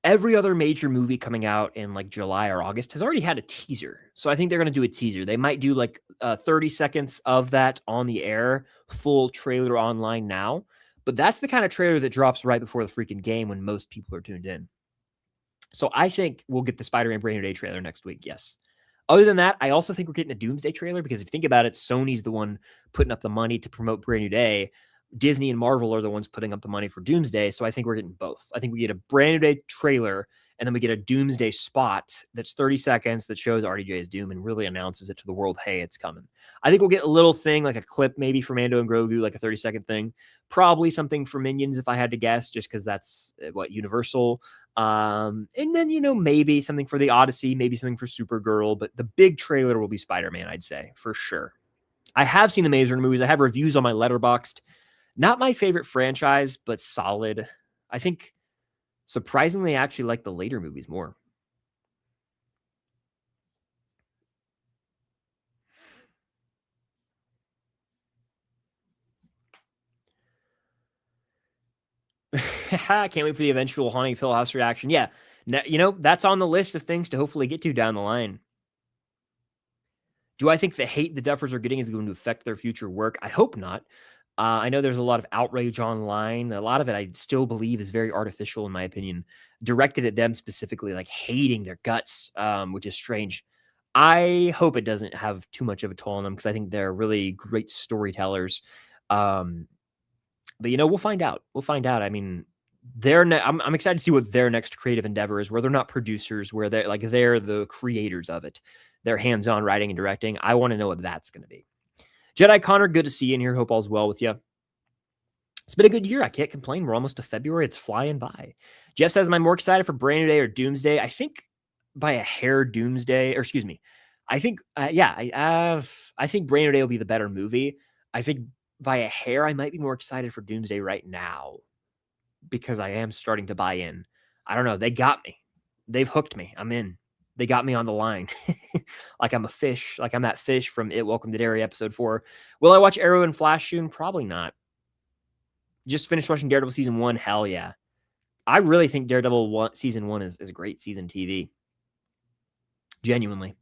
Every other major movie coming out in like July or August has already had a teaser. So I think they're going to do a teaser. They might do like 30 seconds of that on the air, full trailer online now. But that's the kind of trailer that drops right before the freaking game when most people are tuned in. So I think we'll get the Spider-Man Brand New Day trailer next week. Yes. Other than that, I also think we're getting a Doomsday trailer because if you think about it, Sony's the one putting up the money to promote Brand New Day. Disney and Marvel are the ones putting up the money for Doomsday. So I think we're getting both. I think we get a Brand New Day trailer and then we get a Doomsday spot that's 30 seconds that shows RDJ's Doom and really announces it to the world, hey, it's coming. I think we'll get a little thing, like a clip maybe for Mando and Grogu, like a 30-second thing. Probably something for Minions if I had to guess, just because that's what Universal. And then, you know, maybe something for the Odyssey, maybe something for Supergirl, but the big trailer will be Spider-Man, I'd say, for sure. I have seen the Maze Runner movies. I have reviews on my Letterboxd. Not my favorite franchise, but solid. I think surprisingly, I actually like the later movies more. Can't wait for the eventual Haunting Hill House reaction. Yeah, you know, that's on the list of things to hopefully get to down the line. Do I think the hate the Duffers are getting is going to affect their future work? I hope not. I know there's a lot of outrage online. A lot of it I still believe is very artificial, in my opinion, directed at them specifically, like hating their guts, which is strange. I hope it doesn't have too much of a toll on them because I think they're really great storytellers. But you know, we'll find out. We'll find out. I mean, I'm excited to see what their next creative endeavor is, where they're not producers, where they're the creators of it. They're hands-on writing and directing. I want to know what that's going to be. Jedi Connor, good to see you in here. Hope all's well with you. It's been a good year. I can't complain. We're almost to February. It's flying by. Jeff says, am I more excited for Brand New Day or Doomsday? I think by a hair Doomsday, or excuse me. I think, I think Brand New Day will be the better movie. I think by a hair, I might be more excited for Doomsday right now because I am starting to buy in. I don't know. They got me. They've hooked me. I'm in. They got me on the line. Like I'm a fish. Like I'm that fish from It Welcome to Derry episode 4. Will I watch Arrow and Flash soon? Probably not. Just finished watching Daredevil season 1. Hell yeah. I really think Daredevil season 1 is great season TV. Genuinely.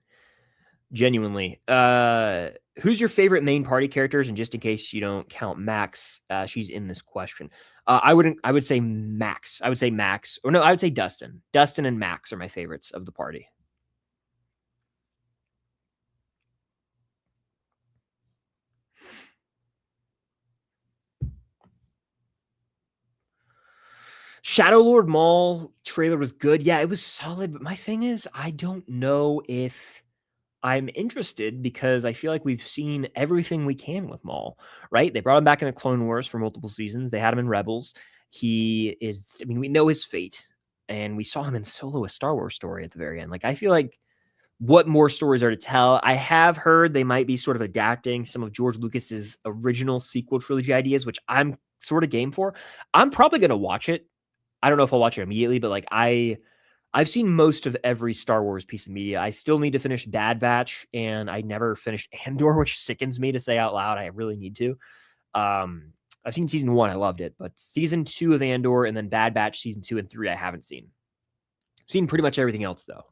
Who's your favorite main party characters? And just in case you don't count Max, she's in this question. I would say Max. I would say Max. Or no, I would say Dustin. Dustin and Max are my favorites of the party. Shadow Lord Mall trailer was good. Yeah, it was solid. But my thing is, I don't know if I'm interested because I feel like we've seen everything we can with Maul, right? They brought him back in the Clone Wars for multiple seasons. They had him in Rebels. He is, I mean, we know his fate. and we saw him in Solo: A Star Wars Story at the very end. Like, I feel like what more stories are to tell? I have heard they might be sort of adapting some of George Lucas's original sequel trilogy ideas, which I'm sort of game for. I'm probably going to watch it. I don't know if I'll watch it immediately, but like I've seen most of every Star Wars piece of media. I still need to finish Bad Batch, and I never finished Andor, which sickens me to say out loud. I really need to. I've seen season 1, I loved it, but season 2 of Andor and then Bad Batch season 2 and 3 I haven't seen. I've seen pretty much everything else though.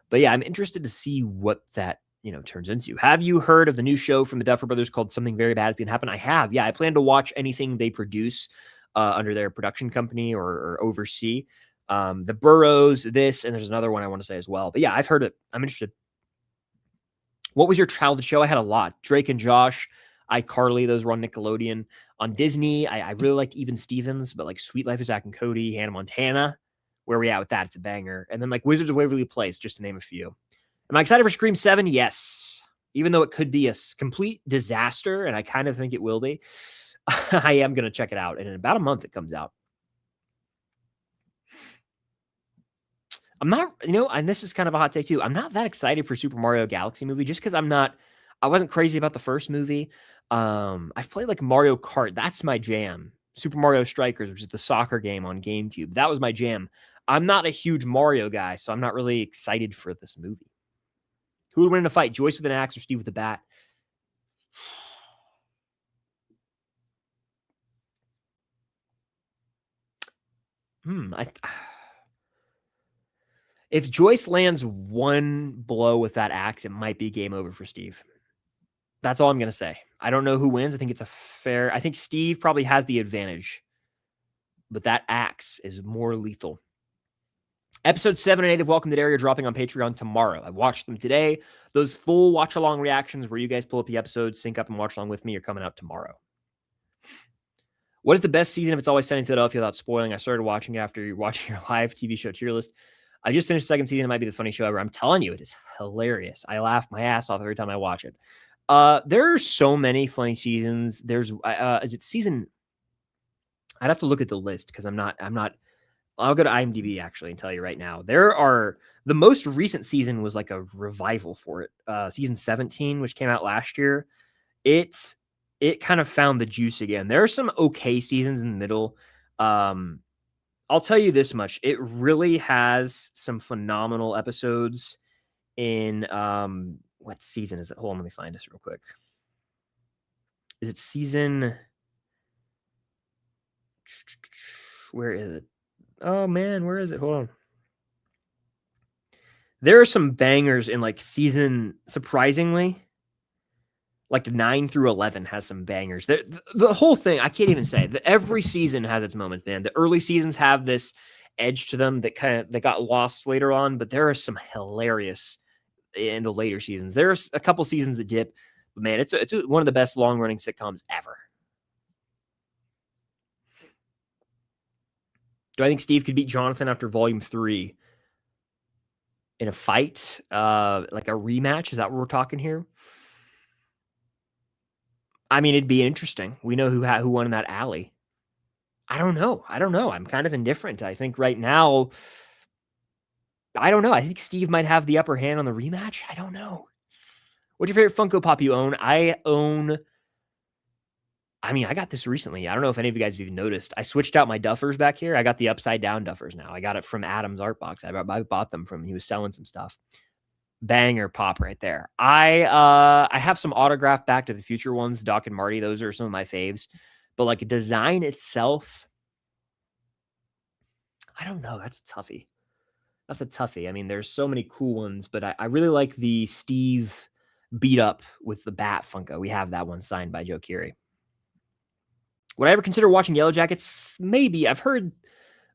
But yeah, I'm interested to see what that, turns into. Have you heard of the new show from the Duffer Brothers called Something Very Bad Is Gonna Happen? I have. Yeah, I plan to watch anything they produce under their production company or oversee. The Burrows, this, and there's another one I want to say as well. But yeah, I've heard it. I'm interested. What was your childhood show? I had a lot. Drake and Josh, iCarly, those were on Nickelodeon. On Disney, I really liked Even Stevens, but like Sweet Life of Zack and Cody, Hannah Montana. Where we at with that? It's a banger. And then like Wizards of Waverly Place, just to name a few. Am I excited for Scream 7? Yes. Even though it could be a complete disaster, and I kind of think it will be, I am going to check it out. And in about a month, it comes out. I'm not, and this is kind of a hot take too. I'm not that excited for Super Mario Galaxy movie just because I wasn't crazy about the first movie. I've played like Mario Kart. That's my jam. Super Mario Strikers, which is the soccer game on GameCube. That was my jam. I'm not a huge Mario guy, so I'm not really excited for this movie. Who would win in a fight, Joyce with an axe or Steve with a bat? If Joyce lands one blow with that axe, it might be game over for Steve. That's all I'm going to say. I don't know who wins. I think it's I think Steve probably has the advantage, but that axe is more lethal. Episode 7 and 8 of Welcome to Derry are dropping on Patreon tomorrow. I watched them today. Those full watch-along reactions where you guys pull up the episodes, sync up, and watch along with me are coming out tomorrow. What is the best season of It's Always Sunny in Philadelphia without spoiling? I started watching after watching your live TV show tier list. I just finished the second season. It might be the funniest show ever. I'm telling you, it is hilarious. I laugh my ass off every time I watch it. There are so many funny seasons. There's, is it season? I'd have to look at the list because I'm not, I'll go to IMDb actually and tell you right now. The most recent season was like a revival for it. Season 17, which came out last year. It kind of found the juice again. There are some okay seasons in the middle. I'll tell you this much. It really has some phenomenal episodes in, what season is it? Hold on, let me find this real quick. Is it season? Where is it? Oh man, where is it? Hold on. There are some bangers in like season, surprisingly. Like 9 through 11 has some bangers. The whole thing, I can't even say. Every season has its moments, man. The early seasons have this edge to them that got lost later on, but there are some hilarious in the later seasons. There's a couple seasons that dip, but man, it's one of the best long-running sitcoms ever. Do I think Steve could beat Jonathan after Volume 3 in a fight, like a rematch? Is that what we're talking here? I mean, it'd be interesting. We know who won in that alley. I don't know. I'm kind of indifferent. I think right now, I don't know. I think Steve might have the upper hand on the rematch. I don't know. What's your favorite Funko Pop you own? I got this recently. I don't know if any of you guys have even noticed. I switched out my Duffers back here. I got the upside down Duffers now. I got it from Adam's Art Box. I bought them from, he was selling some stuff. Banger pop right there. I have some autographed Back to the Future ones, Doc and Marty. Those are some of my faves. But like design itself, I don't know. That's a toughie. I mean, there's so many cool ones, but I really like the Steve beat up with the bat Funko. We have that one signed by Joe Keery. Would I ever consider watching Yellow Jackets? Maybe. I've heard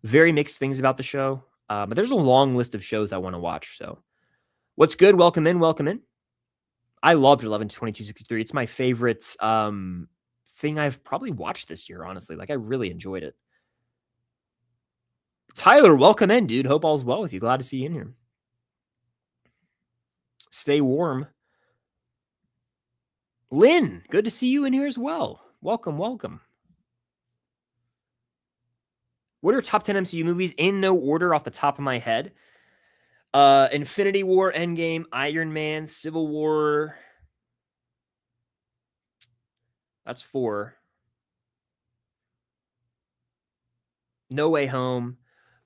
very mixed things about the show, but there's a long list of shows I want to watch. So, what's good? Welcome in. I loved 11/22/63. It's my favorite thing I've probably watched this year, honestly. Like, I really enjoyed it. Tyler, welcome in, dude. Hope all's well with you. Glad to see you in here. Stay warm. Lynn, good to see you in here as well. Welcome. What are top 10 MCU movies in no order off the top of my head? Infinity War, Endgame, Iron Man, Civil War. That's 4. No Way Home.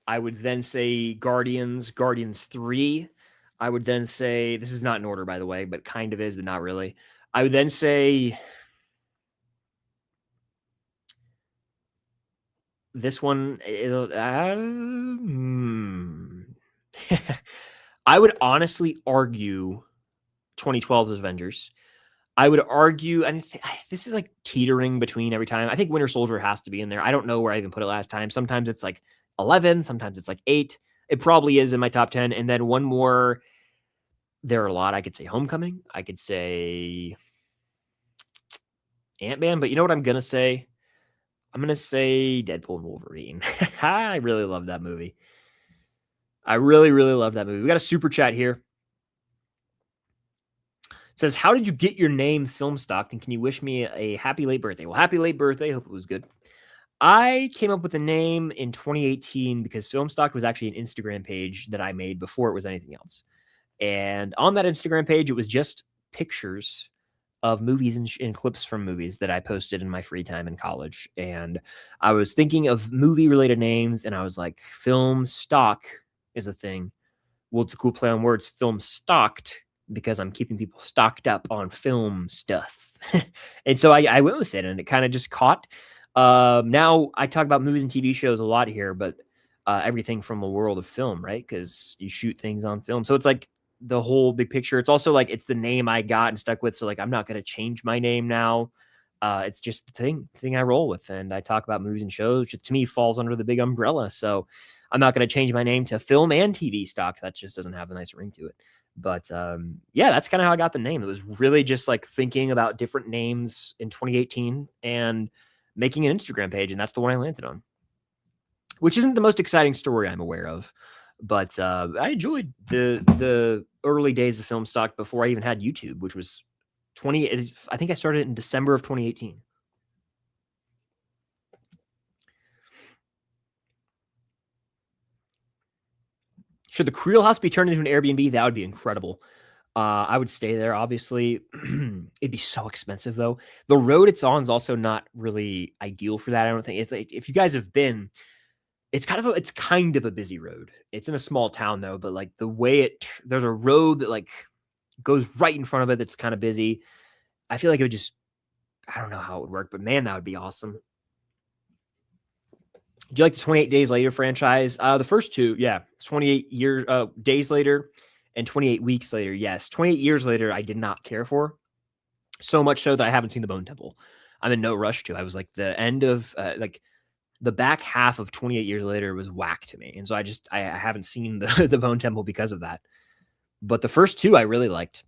I would then say Guardians, Guardians 3. I would then say, this is not in order, by the way, but kind of is, but not really. I would then say this one. I would honestly argue 2012's Avengers. I would argue, and this is like teetering between every time. I think Winter Soldier has to be in there. I don't know where I even put it last time. Sometimes it's like 11, sometimes it's like 8. It probably is in my top 10. And then one more, there are a lot. I could say Homecoming. I could say Ant-Man. But you know what I'm going to say? I'm going to say Deadpool and Wolverine. I really love that movie. I really, really love that movie. We got a super chat here. It says, how did you get your name Filmstock? And can you wish me a happy late birthday? Well, happy late birthday. Hope it was good. I came up with the name in 2018 because Filmstock was actually an Instagram page that I made before it was anything else. And on that Instagram page, it was just pictures of movies and clips from movies that I posted in my free time in college. And I was thinking of movie related names, and I was like, film stock is a thing. Well, it's a cool play on words, film stocked, because I'm keeping people stocked up on film stuff. And so I went with it, and it kind of just caught. Now I talk about movies and TV shows a lot here, but everything from the world of film, right? Because you shoot things on film. So it's like the whole big picture. It's also like it's the name I got and stuck with. So like I'm not going to change my name now. It's just the thing I roll with, and I talk about movies and shows, which to me falls under the big umbrella. So I'm not going to change my name to film and TV stock. That just doesn't have a nice ring to it. But yeah, that's kind of how I got the name. It was really just like thinking about different names in 2018 and making an Instagram page, and that's the one I landed on. Which isn't the most exciting story I'm aware of, but I enjoyed the early days of film stock before I even had YouTube, which was I think I started in December of 2018. Should the Creel House be turned into an Airbnb? That would be incredible. I would stay there, obviously. It'd be so expensive, though. The road it's on is also not really ideal for that, I don't think. It's like, if you guys have been, it's kind of a busy road. It's in a small town, though, but like the way there's a road that like goes right in front of it that's kind of busy. I feel like it would just, I don't know how it would work, but man, that would be awesome. Do you like the 28 Days Later franchise? The first two, yeah. 28 days later and 28 weeks later, yes. 28 years later, I did not care for. So much so that I haven't seen the Bone Temple. I'm in no rush to. I was like the end of like the back half of 28 years later was whack to me. And so I haven't seen the Bone Temple because of that. But the first two I really liked.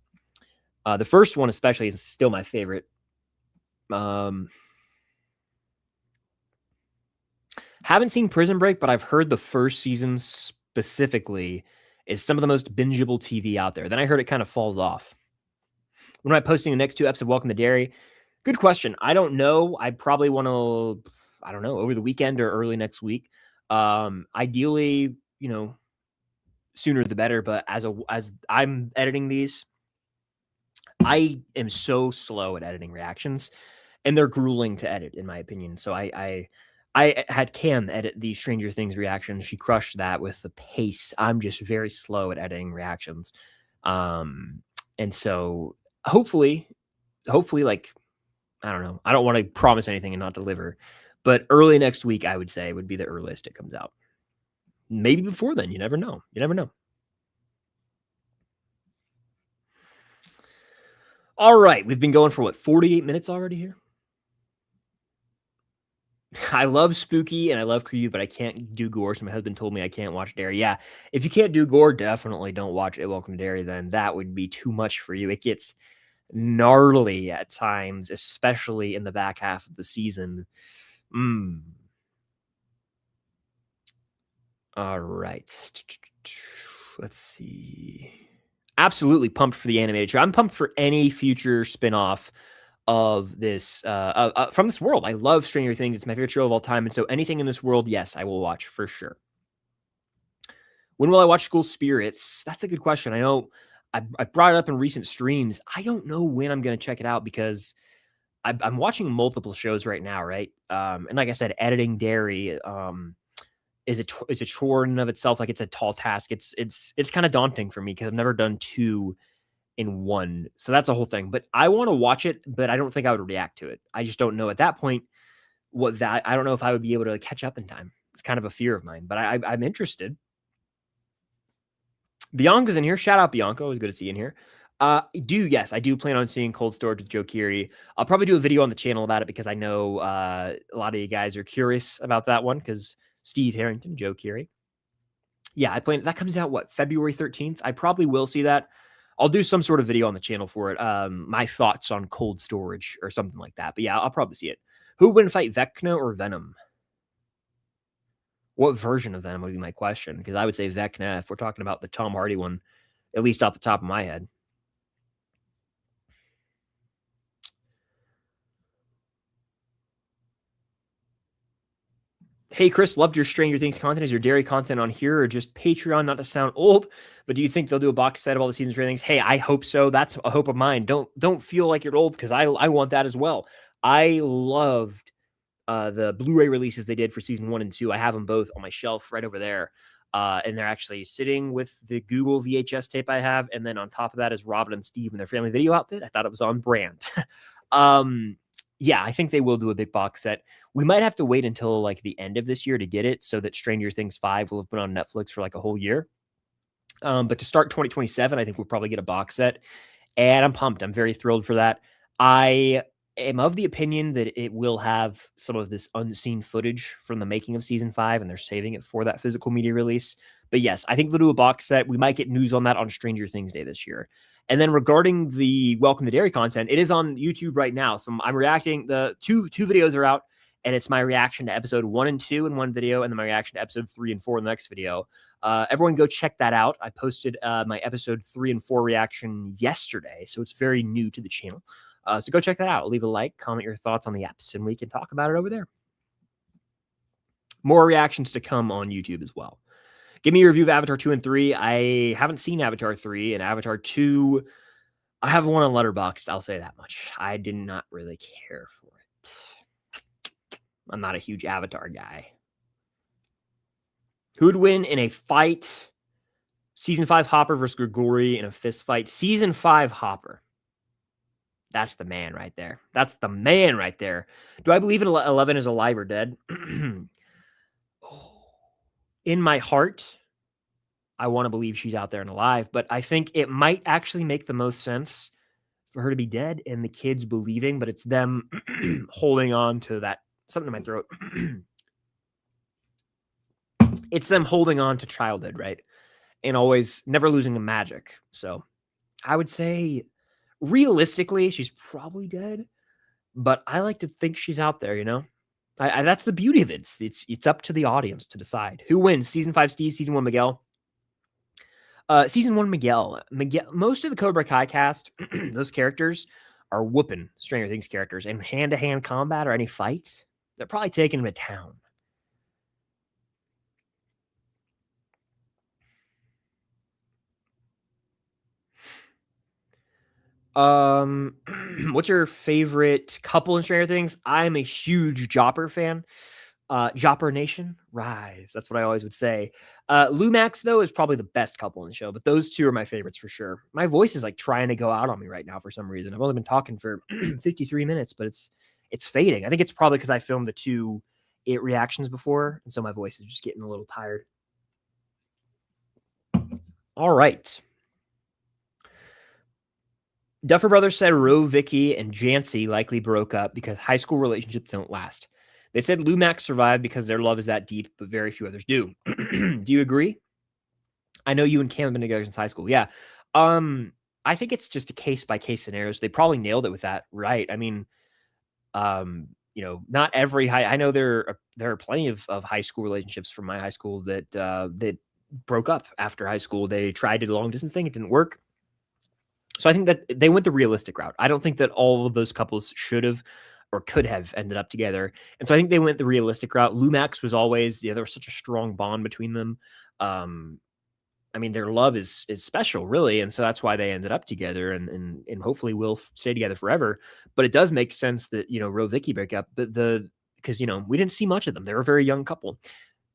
The first one especially is still my favorite. Haven't seen Prison Break, but I've heard the first season specifically is some of the most bingeable TV out there. Then I heard it kind of falls off. When am I posting the next 2 episodes of Welcome to Derry? Good question. I don't know. I probably want to, I don't know, over the weekend or early next week. Ideally, sooner the better. But as I'm editing these, I am so slow at editing reactions, and they're grueling to edit, in my opinion. So I had Cam edit the Stranger Things reactions. She crushed that with the pace. I'm just very slow at editing reactions. And so hopefully, like, I don't know. I don't want to promise anything and not deliver, but early next week, I would say, would be the earliest it comes out. Maybe before then. You never know. You never know. All right. We've been going for 48 minutes already here? I love spooky and I love creepy, but I can't do gore. So my husband told me I can't watch Derry. Yeah, if you can't do gore, definitely don't watch it. Welcome to Derry. Then that would be too much for you. It gets gnarly at times, especially in the back half of the season. All right, let's see. Absolutely pumped for the animated show. I'm pumped for any future spinoff of this from this world. I love Stranger Things. It's my favorite show of all time. And so anything in this world, yes, I will watch for sure. When will I watch School Spirits? That's a good question. I know I brought it up in recent streams. I don't know when I'm going to check it out because I'm watching multiple shows right now, right? And like I said, editing Derry is a chore in and of itself. Like it's a tall task. It's kind of daunting for me because I've never done two in one. So that's a whole thing. But I want to watch it, but I don't think I would react to it. I just don't know at that point I don't know if I would be able to catch up in time. It's kind of a fear of mine, but I'm interested. Bianca's in here. Shout out Bianca. It was good to see you in here. Yes, I do plan on seeing Cold Storage with Joe Keery. I'll probably do a video on the channel about it because I know a lot of you guys are curious about that one because Steve Harrington, Joe Keery. Yeah, I plan that comes out February 13th. I probably will see that. I'll do some sort of video on the channel for it. My thoughts on Cold Storage or something like that. But yeah, I'll probably see it. Who would win fight, Vecna or Venom? What version of Venom would be my question? Because I would say Vecna if we're talking about the Tom Hardy one, at least off the top of my head. Hey, Chris, loved your Stranger Things content. Is your Derry content on here or just Patreon? Not to sound old, but do you think they'll do a box set of all the seasons of Stranger Things? Hey, I hope so. That's a hope of mine. Don't feel like you're old because I want that as well. I loved the Blu-ray releases they did for season 1 and 2. I have them both on my shelf right over there. And they're actually sitting with the Google VHS tape I have. And then on top of that is Robin and Steve in their family video outfit. I thought it was on brand. Yeah, I think they will do a big box set. We might have to wait until like the end of this year to get it so that Stranger Things 5 will have been on Netflix for like a whole year. But to start 2027, I think we'll probably get a box set. And I'm pumped. I'm very thrilled for that. I am of the opinion that it will have some of this unseen footage from the making of season 5, and they're saving it for that physical media release. But yes, I think they'll do a box set. We might get news on that on Stranger Things Day this year. And then regarding the Welcome to Derry content, it is on YouTube right now. So I'm reacting. The two videos are out, and it's my reaction to episode 1 and 2 in one video, and then my reaction to episode 3 and 4 in the next video. Everyone go check that out. I posted my episode 3 and 4 reaction yesterday, so it's very new to the channel. So go check that out. Leave a like, comment your thoughts on the apps, and we can talk about it over there. More reactions to come on YouTube as well. Give me a review of Avatar 2 and 3. I haven't seen Avatar 3 and Avatar 2. I have one on Letterboxd. I'll say that much. I did not really care for it. I'm not a huge Avatar guy. Who'd win in a fight? Season 5 Hopper versus Grigori in a fist fight. Season 5 Hopper. That's the man right there. That's the man right there. Do I believe in 11 is alive or dead? In my heart, I want to believe she's out there and alive, but I think it might actually make the most sense for her to be dead and the kids believing, but it's them holding on to that. Something in my throat. It's them holding on to childhood, right? And always never losing the magic. So I would say realistically, she's probably dead, but I like to think she's out there, you know? That's the beauty of it. It's up to the audience to decide. Who wins? Season 5 Steve, Season 1 Miguel. Season 1 Miguel. Most of the Cobra Kai cast, those characters are whooping Stranger Things characters in hand-to-hand combat or any fight. They're probably taking them to town. What's your favorite couple in Stranger Things? I'm a huge Jopper fan. Jopper Nation, rise. That's what I always would say. Lumax, though, is probably the best couple in the show, but those two are my favorites for sure. My voice is like trying to go out on me right now for some reason. I've only been talking for 53 minutes, but it's fading. I think it's probably because I filmed the 2 8 reactions before, and so my voice is just getting a little tired. All right. Duffer Brothers said Ro, Vicky, and Jancy likely broke up because high school relationships don't last. They said Lumax survived because their love is that deep, but very few others do. Do you agree? I know you and Cam have been together since high school. Yeah. I think it's just a case-by-case scenario. So they probably nailed it with that, right? I mean, not every I know there are plenty of high school relationships from my high school that broke up after high school. They tried to do a long distance thing. It didn't work. So I think that they went the realistic route. I don't think that all of those couples should have or could have ended up together. And so I think they went the realistic route. Lumax was always, there was such a strong bond between them. Um, I mean, their love is special, really, and so that's why they ended up together, and hopefully will stay together forever. But it does make sense that Ro Vicky break up, but because we didn't see much of them. They were a very young couple.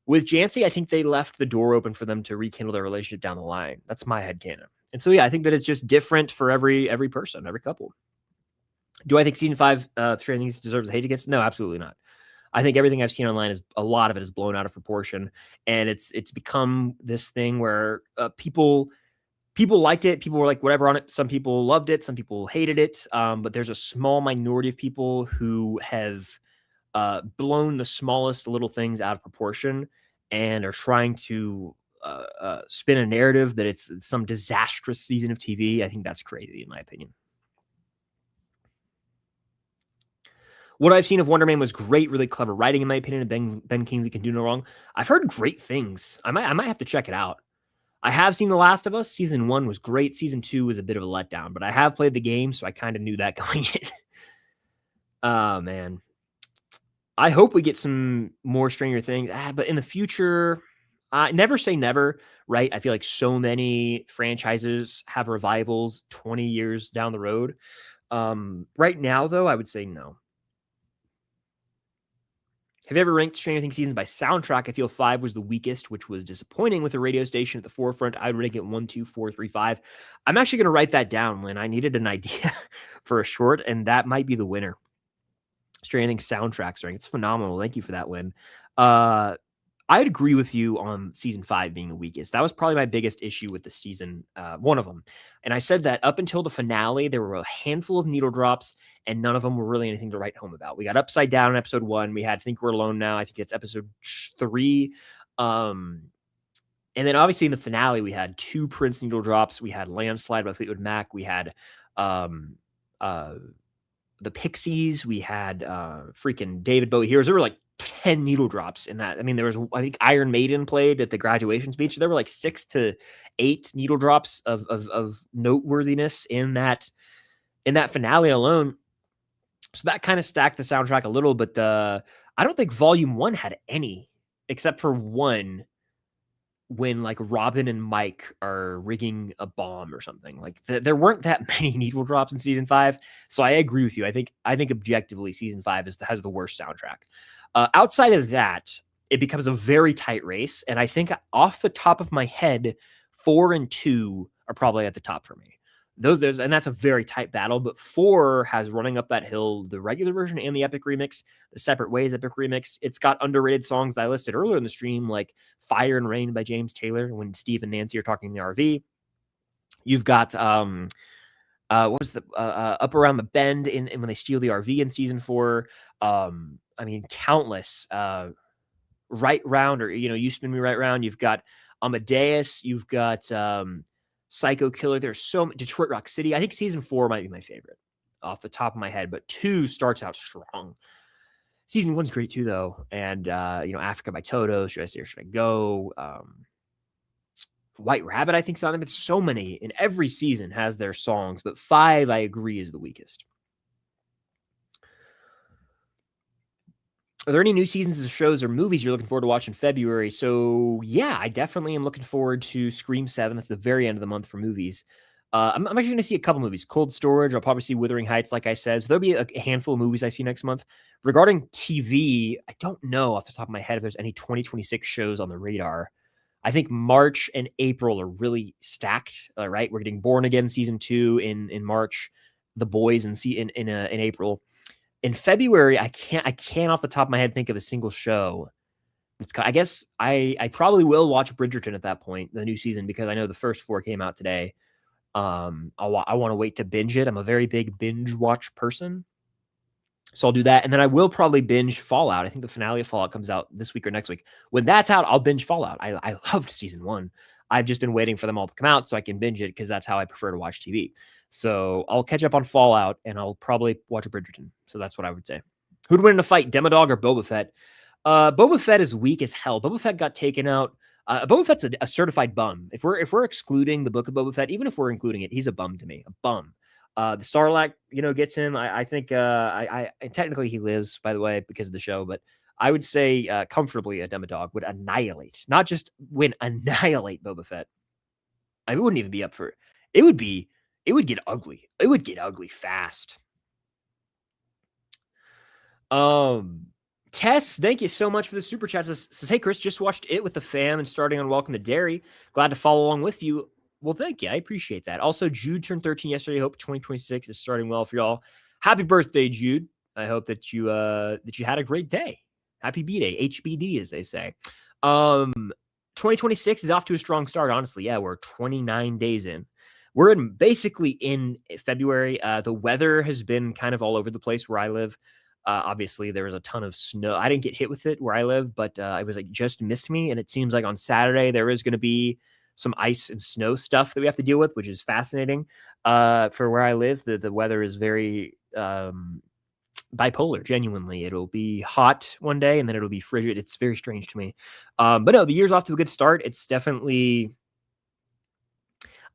With Jancy, I think they left the door open for them to rekindle their relationship down the line. That's my headcanon. And so yeah, I think that it's just different for every person, every couple. Do I think season 5 Stranger Things deserves hate against? No, absolutely not. I think everything I've seen online is a lot of it is blown out of proportion, and it's become this thing where people liked it. People were like whatever on it. Some people loved it. Some people hated it. But there's a small minority of people who have blown the smallest little things out of proportion and are trying to spin a narrative that it's some disastrous season of TV. I think that's crazy, in my opinion. What I've seen of Wonder Man was great, really clever writing, in my opinion, and Ben Kingsley can do no wrong. I've heard great things. I might have to check it out. I have seen The Last of Us. Season 1 was great. Season 2 was a bit of a letdown, but I have played the game, so I kind of knew that going in. Oh, man. I hope we get some more Stranger Things, but in the future, never say never, right? I feel like so many franchises have revivals 20 years down the road. Right now, though, I would say no. Have you ever ranked Stranger Things seasons by soundtrack? I feel 5 was the weakest, which was disappointing with a radio station at the forefront. I would rank it 1, 2, 4, 3, 5. I'm actually going to write that down, Lynn. I needed an idea for a short, and that might be the winner. Stranger Things soundtracks rank. It's phenomenal. Thank you for that, Lynn. I'd agree with you on season 5 being the weakest. That was probably my biggest issue with the season, one of them. And I said that up until the finale, there were a handful of needle drops, and none of them were really anything to write home about. We got Upside Down in episode 1. We had Think We're Alone Now. I think it's episode 3. And then obviously in the finale, we had 2 Prince needle drops. We had Landslide by Fleetwood Mac. We had the Pixies. We had freaking David Bowie Heroes. There were like 10 needle drops in that. I mean, there was, I think Iron Maiden played at the graduation speech. There were like 6 to 8 needle drops of noteworthiness in that finale alone. So that kind of stacked the soundtrack a little, but I don't think Volume 1 had any, except for one when like Robin and Mike are rigging a bomb or something. Like there weren't that many needle drops in season 5. So I agree with you. I think objectively season 5 has the worst soundtrack. Outside of that, it becomes a very tight race. And I think off the top of my head, 4 and 2 are probably at the top for me. And that's a very tight battle, but 4 has Running Up That Hill, the regular version and the epic remix, the Separate Ways epic remix. It's got underrated songs that I listed earlier in the stream, like Fire and Rain by James Taylor, when Steve and Nancy are talking in the RV. You've got what was the Up Around the Bend in when they steal the RV in season 4. I mean, countless Right Round, or You Spin Me Right Round. You've got Amadeus. You've got Psycho Killer. There's so much. Detroit Rock City. I think season 4 might be my favorite off the top of my head, but 2 starts out strong. Season 1's great too, though. And Africa by Toto, Should I Stay or Should I Go? White Rabbit, I think, is on them. It's so many, and every season has their songs, but 5, I agree, is the weakest. Are there any new seasons of shows or movies you're looking forward to watch in February? So yeah, I definitely am looking forward to Scream 7. That's the very end of the month for movies. I'm actually going to see a couple movies. Cold Storage. I'll probably see Wuthering Heights, like I said. So there'll be a handful of movies I see next month. Regarding TV, I don't know off the top of my head if there's any 2026 shows on the radar. I think March and April are really stacked. Right, we're getting Born Again season 2 in March. The Boys in April. In February, I can't off the top of my head think of a single show. I guess I probably will watch Bridgerton at that point, the new season, because I know the first 4 came out today. I want to wait to binge it. I'm a very big binge watch person, so I'll do that, and then I will probably binge Fallout. I think the finale of Fallout comes out this week or next week. When that's out, I'll binge Fallout. I loved season 1. I've just been waiting for them all to come out so I can binge it, because that's how I prefer to watch TV. So I'll catch up on Fallout, and I'll probably watch a Bridgerton. So that's what I would say. Who'd win in a fight, Demodog or Boba Fett? Boba Fett is weak as hell. Boba Fett got taken out Boba Fett's a certified bum. If we're excluding the book of Boba Fett, even if we're including it, he's a bum to me. A bum. The Sarlacc, gets him. I think technically he lives, by the way, because of the show, but I would say comfortably a Demodog would annihilate, not just win, annihilate Boba Fett. I wouldn't even be up for it. It would get ugly. It would get ugly fast. Tess, thank you so much for the super chat. Says, hey, Chris, just watched it with the fam and starting on Welcome to Derry. Glad to follow along with you. Well, thank you. I appreciate that. Also, Jude turned 13 yesterday. Hope 2026 is starting well for y'all. Happy birthday, Jude. I hope that you had a great day. Happy B-Day, HBD, as they say. 2026 is off to a strong start, honestly. Yeah, we're 29 days in. We're basically in February. The weather has been kind of all over the place where I live. Obviously, there was a ton of snow. I didn't get hit with it where I live, but it was like just missed me. And it seems like on Saturday there is going to be some ice and snow stuff that we have to deal with, which is fascinating. For where I live, the weather is very bipolar. Genuinely, it'll be hot one day and then it'll be frigid. It's very strange to me. But no, the year's off to a good start. It's definitely.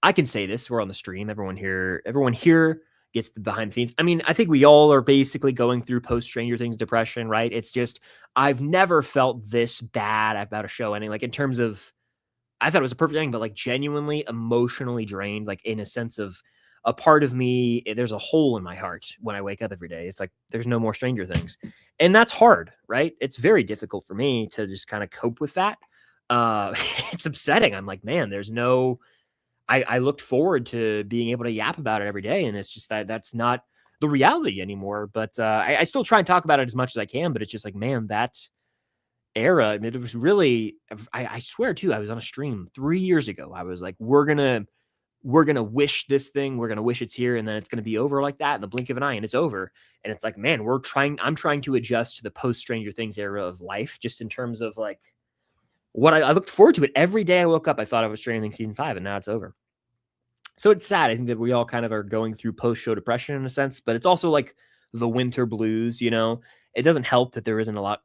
I can say this. We're on the stream. Everyone here gets the behind the scenes. I mean, I think we all are basically going through post Stranger Things depression, right? It's just, I've never felt this bad about a show ending. Like in terms of, I thought it was a perfect ending, but like genuinely emotionally drained, like in a sense of a part of me, there's a hole in my heart when I wake up every day. It's like, there's no more Stranger Things. And that's hard, right? It's very difficult for me to just kind of cope with that. It's upsetting. I'm like, man, there's no, I looked forward to being able to yap about it every day. And it's just that's not the reality anymore. But I still try and talk about it as much as I can. But it's just like, man, that era, I mean, it was really, I swear too, I was on a stream 3 years ago. I was like, we're going to wish this thing, we're going to wish it's here. And then it's going to be over like that in the blink of an eye. And it's over. And it's like, man, I'm trying to adjust to the post Stranger Things era of life, just in terms of like, what I looked forward to it every day I woke up. I thought I was Stranger Things season 5, and now it's over. So it's sad. I think that we all kind of are going through post-show depression in a sense, but it's also like the winter blues, It doesn't help that there isn't a lot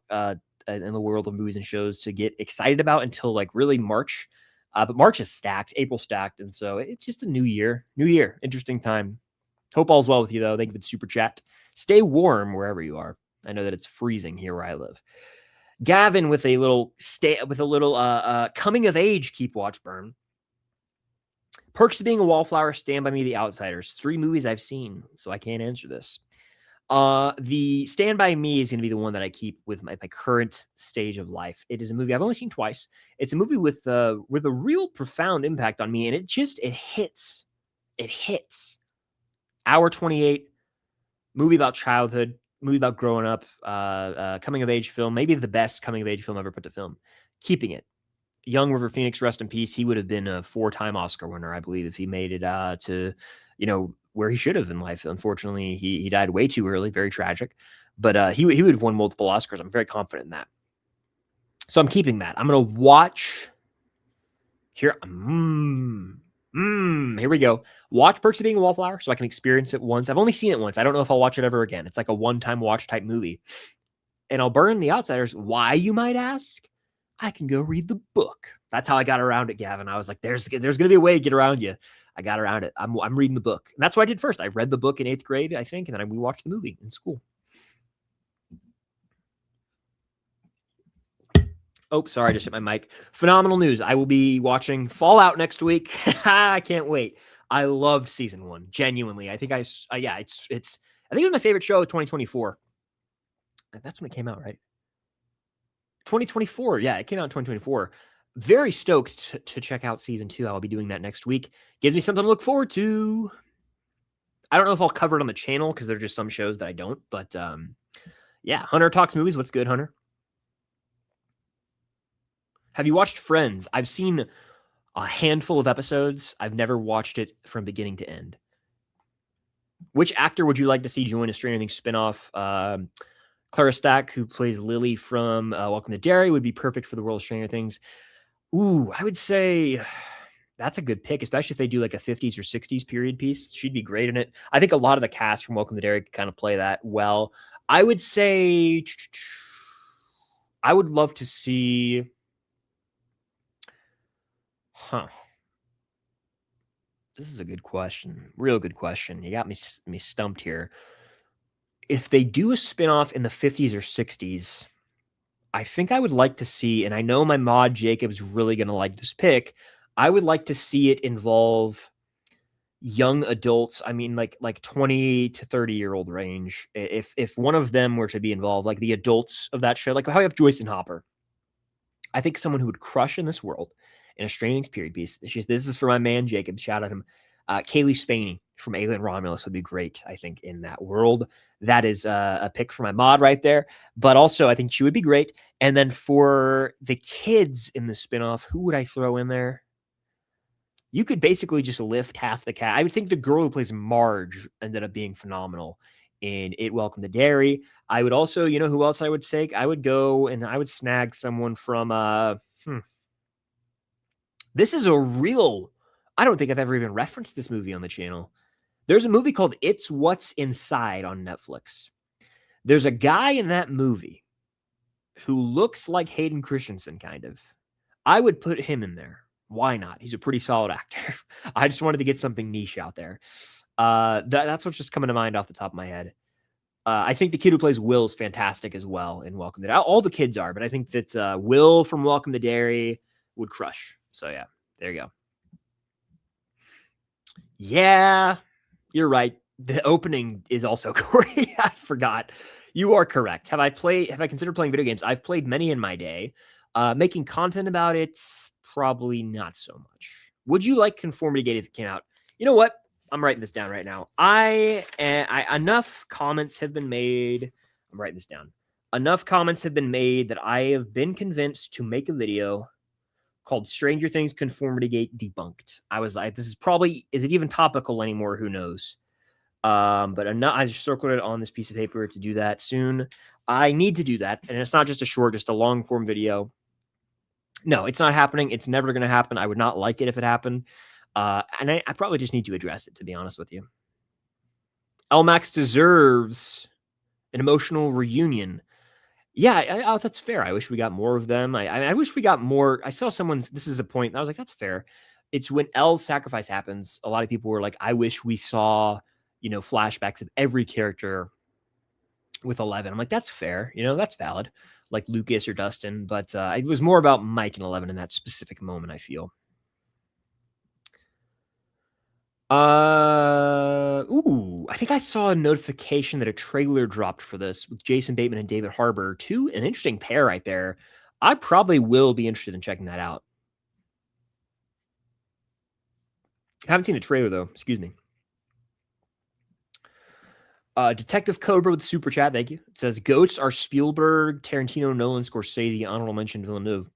in the world of movies and shows to get excited about until like really March. But March is stacked, April stacked, and so it's just a new year. Interesting time. Hope all's well with you, though. Thank you for the super chat. Stay warm wherever you are. I know that it's freezing here where I live. Gavin with a little coming of age keep watch burn. Perks of Being a Wallflower, Stand By Me, The Outsiders. 3 movies I've seen, so I can't answer this. The Stand By Me is going to be the one that I keep with my current stage of life. It is a movie I've only seen twice. It's a movie with a real profound impact on me, and it hits. It hits. Hour 28, movie about childhood, movie about growing up, coming of age film, maybe the best coming of age film ever put to film. Keeping it. Young River Phoenix, rest in peace. He would have been a 4-time Oscar winner, I believe, if he made it to, where he should have in life. Unfortunately, he died way too early, very tragic. But he would have won multiple Oscars. I'm very confident in that. So I'm keeping that. I'm going to watch here. Here we go. Watch Perks of Being a Wallflower so I can experience it once. I've only seen it once. I don't know if I'll watch it ever again. It's like a one-time watch type movie. And I'll burn The Outsiders. Why, you might ask? I can go read the book. That's how I got around it, Gavin. I was like, there's going to be a way to get around you. I got around it. I'm reading the book. And that's what I did first. I read the book in 8th grade, I think, and then we watched the movie in school. Oh, sorry, I just hit my mic. Phenomenal news. I will be watching Fallout next week. I can't wait. I loved season 1. Genuinely. I think it's I think it was my favorite show of 2024. That's when it came out, right? 2024. Yeah, it came out in 2024. Very stoked to check out season 2. I'll be doing that next week. Gives me something to look forward to. I don't know if I'll cover it on the channel because there are just some shows that I don't. But yeah, Hunter Talks Movies. What's good, Hunter? Have you watched Friends? I've seen a handful of episodes. I've never watched it from beginning to end. Which actor would you like to see join a Stranger Things spinoff? Clara Stack, who plays Lily from Welcome to Derry, would be perfect for the world of Stranger Things. Ooh, I would say that's a good pick, especially if they do like a 50s or 60s period piece. She'd be great in it. I think a lot of the cast from Welcome to Derry could kind of play that well. I would say I would love to see Huh. This is a good question. Real good question. You got me stumped here. If they do a spinoff in the 50s or 60s, I think I would like to see, and I know my mod Jacob's really going to like this pick. I would like to see it involve young adults. I mean, like 20 to 30-year-old range. If one of them were to be involved, like the adults of that show, like how you have Joyce and Hopper, I think someone who would crush in this world in a Strange period piece. This is for my man Jacob. Shout out him. Kaylee Spaney from Alien Romulus would be great, I think, in that world. That is a pick for my mod right there. But also, I think she would be great. And then for the kids in the spinoff, who would I throw in there? You could basically just lift half the cast. I would think the girl who plays Marge ended up being phenomenal in It Welcome to Derry. I would also, you know who else I would take? I would go and I would snag someone from This is a real, I don't think I've ever even referenced this movie on the channel. There's a movie called It's What's Inside on Netflix. There's a guy in that movie who looks like Hayden Christensen, kind of. I would put him in there. Why not? He's a pretty solid actor. I just wanted to get something niche out there. That's what's just coming to mind off the top of my head. I think the kid who plays Will is fantastic as well in Welcome to Derry. All the kids are, but I think that Will from Welcome to Derry would crush. So yeah, there you go. Yeah, you're right. The opening is also great. I forgot. You are correct. Have I considered playing video games? I've played many in my day. Making content about it, probably not so much. Would you like Conformity Gate if it came out? You know what? I'm writing this down right now. Enough comments have been made. I'm writing this down. Enough comments have been made that I have been convinced to make a video called Stranger Things Conformity Gate Debunked. I was like, is it even topical anymore? Who knows? But I just circled it on this piece of paper to do that soon. I need to do that. And it's not just a short, just a long form video. No, it's not happening. It's never going to happen. I would not like it if it happened. And I probably just need to address it, to be honest with you. LMAX deserves an emotional reunion. Yeah, that's fair. I wish we got more of them. I wish we got more. I saw someone's, this is a point, and I was like, that's fair. It's when L's sacrifice happens, a lot of people were like, I wish we saw, flashbacks of every character with 11. I'm like, that's fair. That's valid. Like Lucas or Dustin. But it was more about Mike and 11 in that specific moment, I feel. I think I saw a notification that a trailer dropped for this with Jason Bateman and David Harbour. An interesting pair right there. I probably will be interested in checking that out. I haven't seen the trailer though. Excuse me. Detective Cobra with the super chat. Thank you. It says goats are Spielberg, Tarantino, Nolan, Scorsese, honorable mention Villeneuve.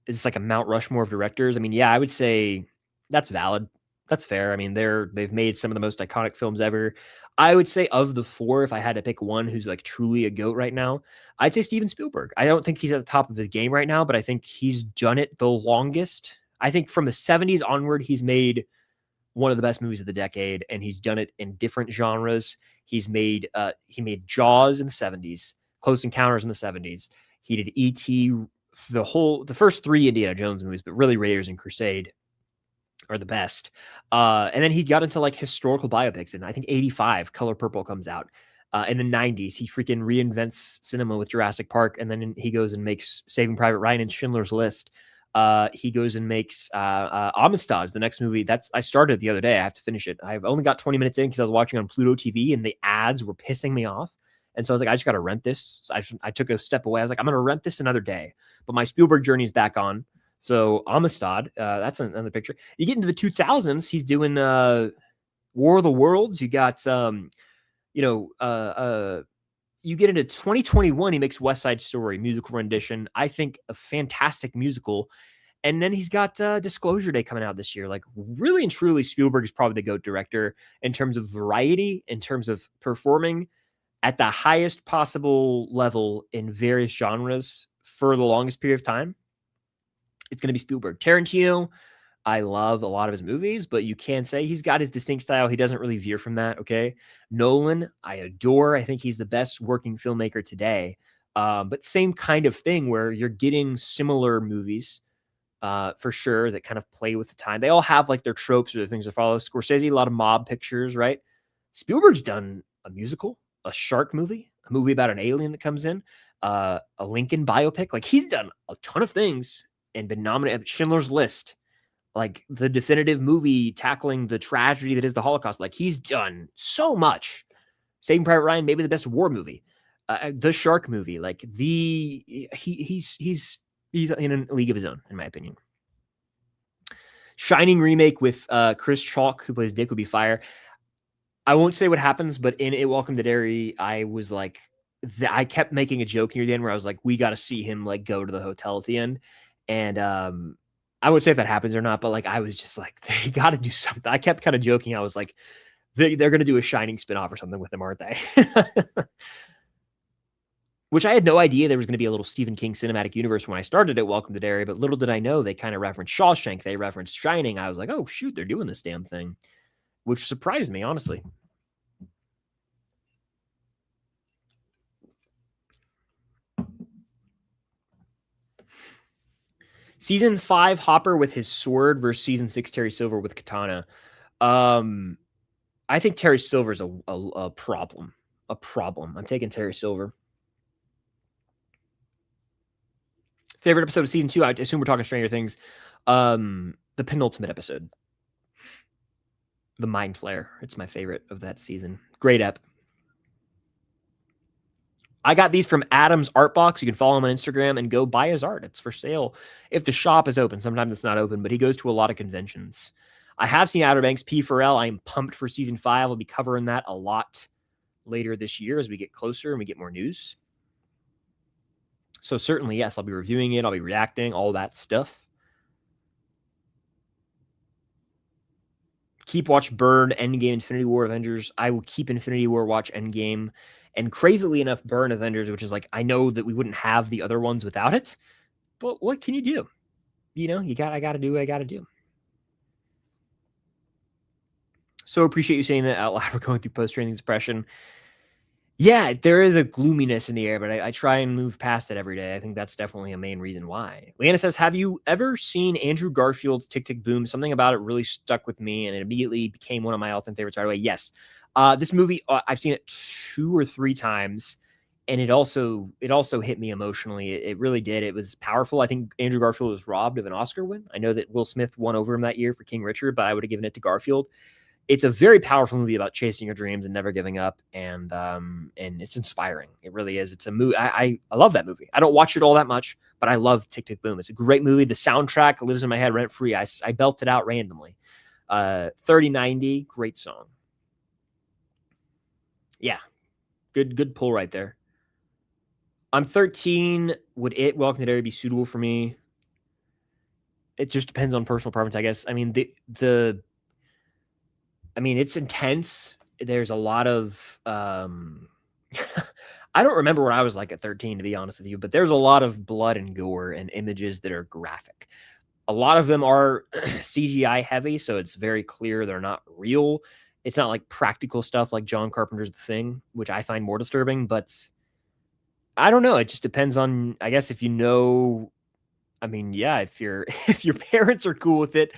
Is this like a Mount Rushmore of directors? I mean, yeah, I would say that's valid. That's fair. I mean, they've made some of the most iconic films ever. I would say of the four, if I had to pick one who's like truly a GOAT right now, I'd say Steven Spielberg. I don't think he's at the top of his game right now, but I think he's done it the longest. I think from the 70s onward, he's made one of the best movies of the decade, and he's done it in different genres. He made Jaws in the 70s, Close Encounters in the 70s. He did E.T., the first three Indiana Jones movies, but really Raiders and Crusade are the best. And then he got into like historical biopics. And I think 85, Color Purple comes out. In the 90s, he freaking reinvents cinema with Jurassic Park. And then he goes and makes Saving Private Ryan and Schindler's List. He goes and makes Amistad, the next movie. I started the other day. I have to finish it. I've only got 20 minutes in because I was watching on Pluto TV and the ads were pissing me off. And so I was like, I just got to rent this. So I took a step away. I was like, I'm going to rent this another day. But my Spielberg journey is back on. So Amistad, that's another picture. You get into the 2000s, he's doing War of the Worlds. You got, you get into 2021, he makes West Side Story, musical rendition. I think a fantastic musical. And then he's got Disclosure Day coming out this year. Like really and truly, Spielberg is probably the GOAT director in terms of variety, in terms of performing at the highest possible level in various genres for the longest period of time. It's going to be Spielberg. Tarantino, I love a lot of his movies, but you can say he's got his distinct style. He doesn't really veer from that, okay? Nolan, I adore. I think he's the best working filmmaker today. But same kind of thing where you're getting similar movies for sure, that kind of play with the time. They all have like their tropes or their things to follow. Scorsese, a lot of mob pictures, right? Spielberg's done a musical, a shark movie, a movie about an alien that comes in, a Lincoln biopic. Like he's done a ton of things and been nominated. Schindler's List, like the definitive movie tackling the tragedy that is the Holocaust. Like he's done so much. Saving Private Ryan, maybe the best war movie. The shark movie, like he's in a league of his own, in my opinion. Shining remake with Chris Chalk, who plays Dick, would be fire. I won't say what happens, but in It Welcome to Derry, I was like, I kept making a joke near the end where I was like, we got to see him like go to the hotel at the end, and I won't say if that happens or not, but like I was just like, they got to do something. I kept kind of joking. I was like, they're going to do a Shining spinoff or something with him, aren't they? Which I had no idea there was going to be a little Stephen King cinematic universe when I started at Welcome to Derry, but little did I know they kind of referenced Shawshank, they referenced Shining. I was like, oh shoot, they're doing this damn thing, which surprised me, honestly. Season 5 Hopper with his sword versus season 6 Terry Silver with katana. I think Terry Silver is a problem. A problem. I'm taking Terry Silver. Favorite episode of season 2? I assume we're talking Stranger Things. The penultimate episode, the Mind Flare. It's my favorite of that season. Great ep. I got these from Adam's Art Box. You can follow him on Instagram and go buy his art. It's for sale if the shop is open. Sometimes it's not open, but he goes to a lot of conventions. I have seen Outer Banks P4L. I'm pumped for season 5. We'll be covering that a lot later this year as we get closer and we get more news. So certainly, yes, I'll be reviewing it. I'll be reacting, all that stuff. Keep watch Burn, Endgame, Infinity War, Avengers. I will keep Infinity War, watch Endgame. And crazily enough, Burn Avengers, which is like, I know that we wouldn't have the other ones without it, but what can you do? You know, I got to do what I got to do. So appreciate you saying that out loud. We're going through post-training depression. Yeah, there is a gloominess in the air, but I try and move past it every day. I think that's definitely a main reason why. Leanna says, have you ever seen Andrew Garfield's Tick, Tick, Boom? Something about it really stuck with me, and it immediately became one of my all-time favorites right away. Yes. This movie, I've seen it 2 or 3 times, and it also hit me emotionally. It really did. It was powerful. I think Andrew Garfield was robbed of an Oscar win. I know that Will Smith won over him that year for King Richard, but I would have given it to Garfield. It's a very powerful movie about chasing your dreams and never giving up, and it's inspiring. It really is. It's a movie. I love that movie. I don't watch it all that much, but I love Tick, Tick, Boom. It's a great movie. The soundtrack lives in my head rent free. I belt it out randomly. 3090, great song. Yeah, good pull right there. I'm 13. Would It Welcome to Derry be suitable for me? It just depends on personal preference, I guess. I mean, it's intense. There's a lot of I don't remember what I was like at 13, to be honest with you, but there's a lot of blood and gore and images that are graphic. A lot of them are CGI heavy, so it's very clear they're not real. It's not like practical stuff like John Carpenter's The Thing, which I find more disturbing, but I don't know. It just depends on, I guess, if you know. I mean, yeah, if your parents are cool with it,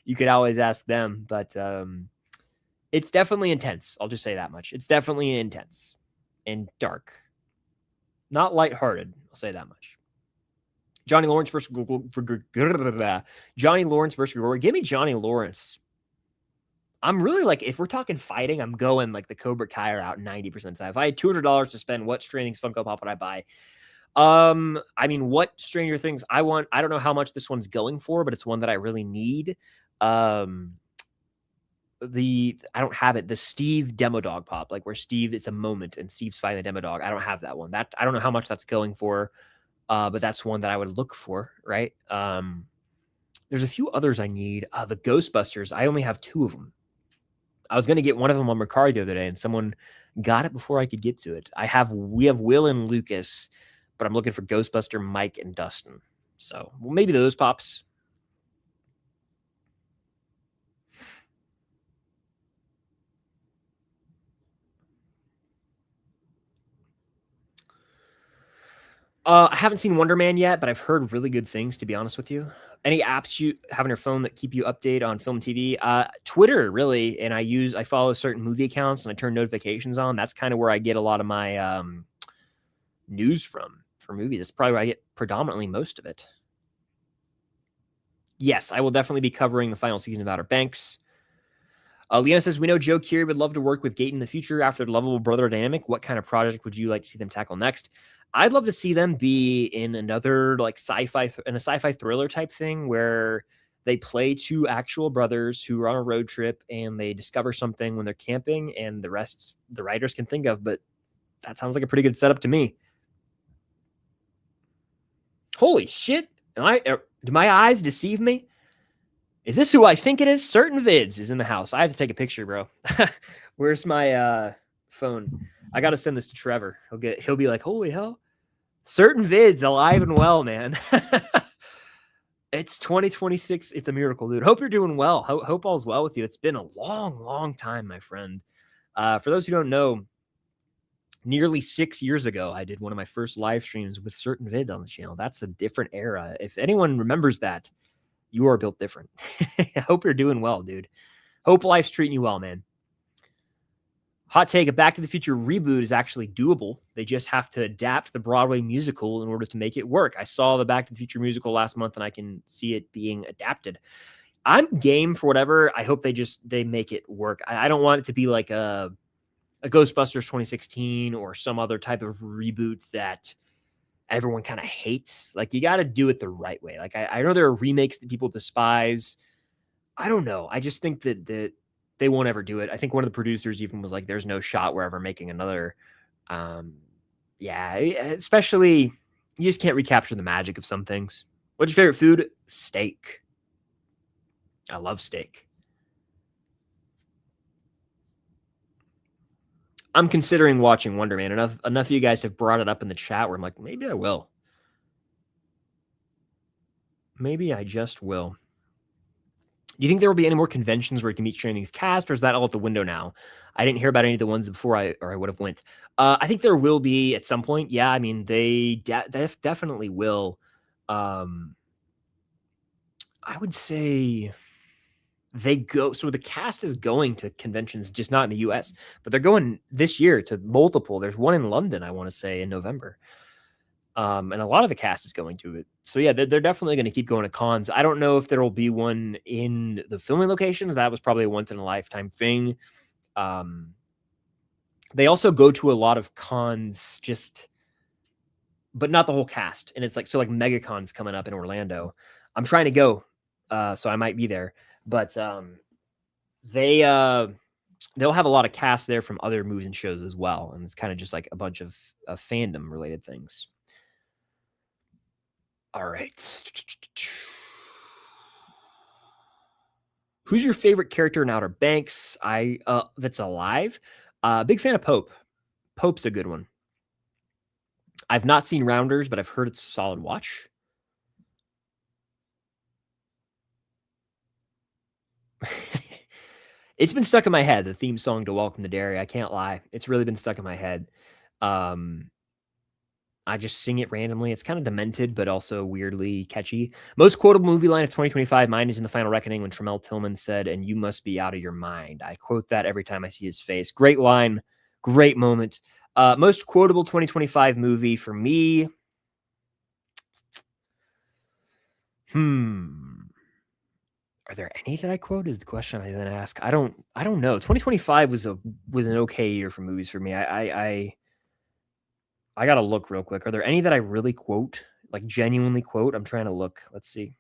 you could always ask them, but it's definitely intense. I'll just say that much. It's definitely intense and dark. Not lighthearted. I'll say that much. Johnny Lawrence versus Johnny Lawrence versus Gregory. Give me Johnny Lawrence. I'm really like, if we're talking fighting, I'm going like the Cobra Kai route 90% of the time. If I had $200 to spend, what Stranger Things Funko Pop would I buy? I mean, what Stranger Things I want? I don't know how much this one's going for, but it's one that I really need. I don't have it. The Steve Demo Dog Pop, like where Steve, it's a moment and Steve's fighting the Demo Dog. I don't have that one. That I don't know how much that's going for, but that's one that I would look for, right? There's a few others I need. The Ghostbusters. I only have 2 of them. I was going to get one of them on Mercari the other day, and someone got it before I could get to it. We have Will and Lucas, but I'm looking for Ghostbuster, Mike, and Dustin. So maybe those pops. I haven't seen Wonder Man yet, but I've heard really good things, to be honest with you. Any apps you have on your phone that keep you updated on film and TV? Twitter, really, and I follow certain movie accounts and I turn notifications on. That's kind of where I get a lot of my news from for movies. It's probably where I get predominantly most of it. Yes, I will definitely be covering the final season of Outer Banks. Leanna says, we know Joe Keery would love to work with Gate in the future after the lovable brother dynamic. What kind of project would you like to see them tackle next? I'd love to see them be in another like sci-fi thriller type thing where they play two actual brothers who are on a road trip and they discover something when they're camping, and the rest the writers can think of. But that sounds like a pretty good setup to me. Holy shit. Do my eyes deceive me? Is this who I think it is? Certain Vids is in the house. I have to take a picture, bro. Where's my phone? I got to send this to Trevor. He'll be like, holy hell. Certain Vids alive and well, man. It's 2026. It's a miracle, dude. Hope you're doing well. Hope all's well with you. It's been a long, long time, my friend. For those who don't know, nearly 6 years ago, I did one of my first live streams with Certain Vids on the channel. That's a different era. If anyone remembers that, you are built different. I hope you're doing well, dude. Hope life's treating you well, man. Hot take, a Back to the Future reboot is actually doable. They just have to adapt the Broadway musical in order to make it work. I saw the Back to the Future musical last month, and I can see it being adapted. I'm game for whatever. I hope they make it work. I don't want it to be like a Ghostbusters 2016 or some other type of reboot that everyone kind of hates. Like, you got to do it the right way. Like, I know there are remakes that people despise. I don't know. I just think that they won't ever do it. I think one of the producers even was like, there's no shot we're ever making another. Yeah, especially you just can't recapture the magic of some things. What's your favorite food? Steak. I love steak. I'm considering watching Wonder Man. Enough of you guys have brought it up in the chat where I'm like, maybe I will. Maybe I just will. Do you think there will be any more conventions where you can meet Channing's cast, or is that all at the window now? I didn't hear about any of the ones before I would have went. I think there will be at some point. Yeah, I mean, they definitely will. I would say they go. So the cast is going to conventions, just not in the US, but they're going this year to multiple. There's one in London, I want to say, in November. And a lot of the cast is going to it. So yeah, they're definitely going to keep going to cons. I don't know if there will be one in the filming locations. That was probably a once in a lifetime thing. They also go to a lot of cons, but not the whole cast. And it's like, so like MegaCon's coming up in Orlando. I'm trying to go, so I might be there. But they'll have a lot of cast there from other movies and shows as well. And it's kind of just like a bunch of fandom related things. All right. Who's your favorite character in Outer Banks? That's alive. Big fan of Pope. Pope's a good one. I've not seen Rounders, but I've heard it's a solid watch. It's been stuck in my head, the theme song to Welcome to Derry. I can't lie. It's really been stuck in my head. I just sing it randomly. It's kind of demented, but also weirdly catchy. Most quotable movie line of 2025. Mine is in The Final Reckoning when Tremel Tillman said, "And you must be out of your mind." I quote that every time I see his face. Great line. Great moment. Most quotable 2025 movie for me. Are there any that I quote? Is the question I then ask. I don't know. 2025 was an okay year for movies for me. I gotta look real quick. Are there any that I really quote, like genuinely quote? I'm trying to look. Let's see.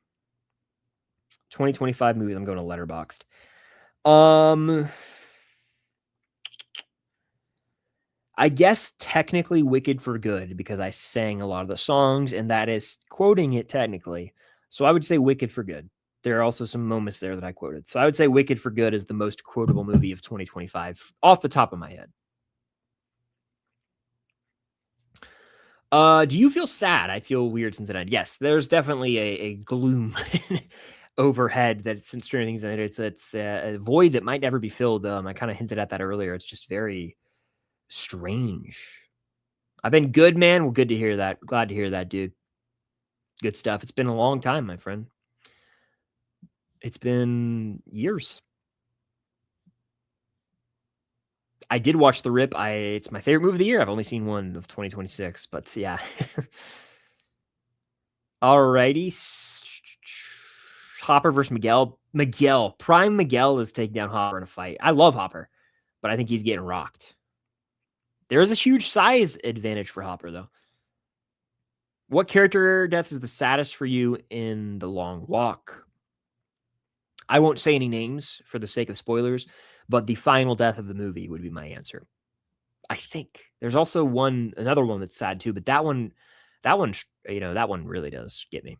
2025 movies. I'm going to Letterboxd. I guess technically Wicked for Good because I sang a lot of the songs, and that is quoting it technically. So I would say Wicked for Good. There are also some moments there that I quoted. So I would say Wicked for Good is the most quotable movie of 2025 off the top of my head. Do you feel sad? I feel weird since it ended. Yes, there's definitely a gloom overhead that's in Stranger Things, and it's a void that might never be filled. I kind of hinted at that earlier. It's just very strange. I've been good, man. Well, good to hear that. Glad to hear that, dude. Good stuff. It's been a long time, my friend. It's been years. I did watch The Rip. It's my favorite movie of the year. I've only seen one of 2026, but yeah. Alrighty. Hopper versus Miguel. Prime Miguel is taking down Hopper in a fight. I love Hopper, but I think he's getting rocked. There is a huge size advantage for Hopper, though. What character death is the saddest for you in The Long Walk? I won't say any names for the sake of spoilers, but the final death of the movie would be my answer. I think there's also another one that's sad too, but that one, that one really does get me.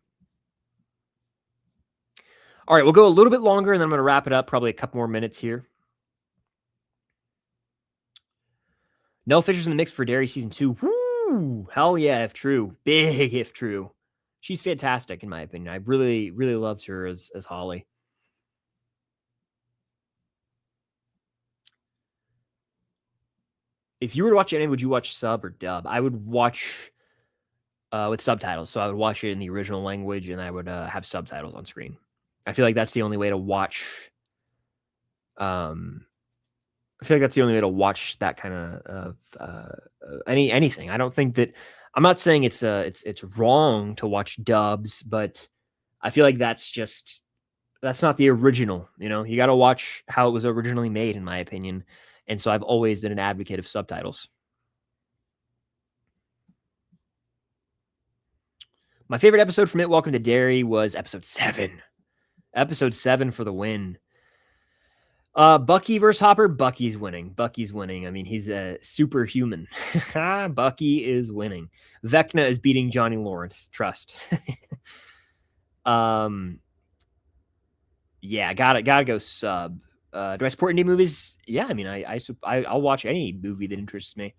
All right, we'll go a little bit longer, and then I'm going to wrap it up. Probably a couple more minutes here. Nell Fisher's in the mix for Derry season 2. Woo! Hell yeah, if true. Big if true. She's fantastic in my opinion. I really, really loved her as Holly. If you were to watch anime, would you watch sub or dub? I would watch with subtitles. So I would watch it in the original language, and I would have subtitles on screen. I feel like that's the only way to watch. I feel like that's the only way to watch that kind of anything. I don't think that. I'm not saying it's wrong to watch dubs, but I feel like that's not the original. You got to watch how it was originally made, in my opinion. And so I've always been an advocate of subtitles. My favorite episode from It Welcome to Derry was episode 7. Episode 7 for the win. Bucky versus Hopper. Bucky's winning. I mean, he's a superhuman. Bucky is winning. Vecna is beating Johnny Lawrence. Trust. Yeah, gotta go sub. Do I support indie movies? Yeah, I mean, I'll watch any movie that interests me.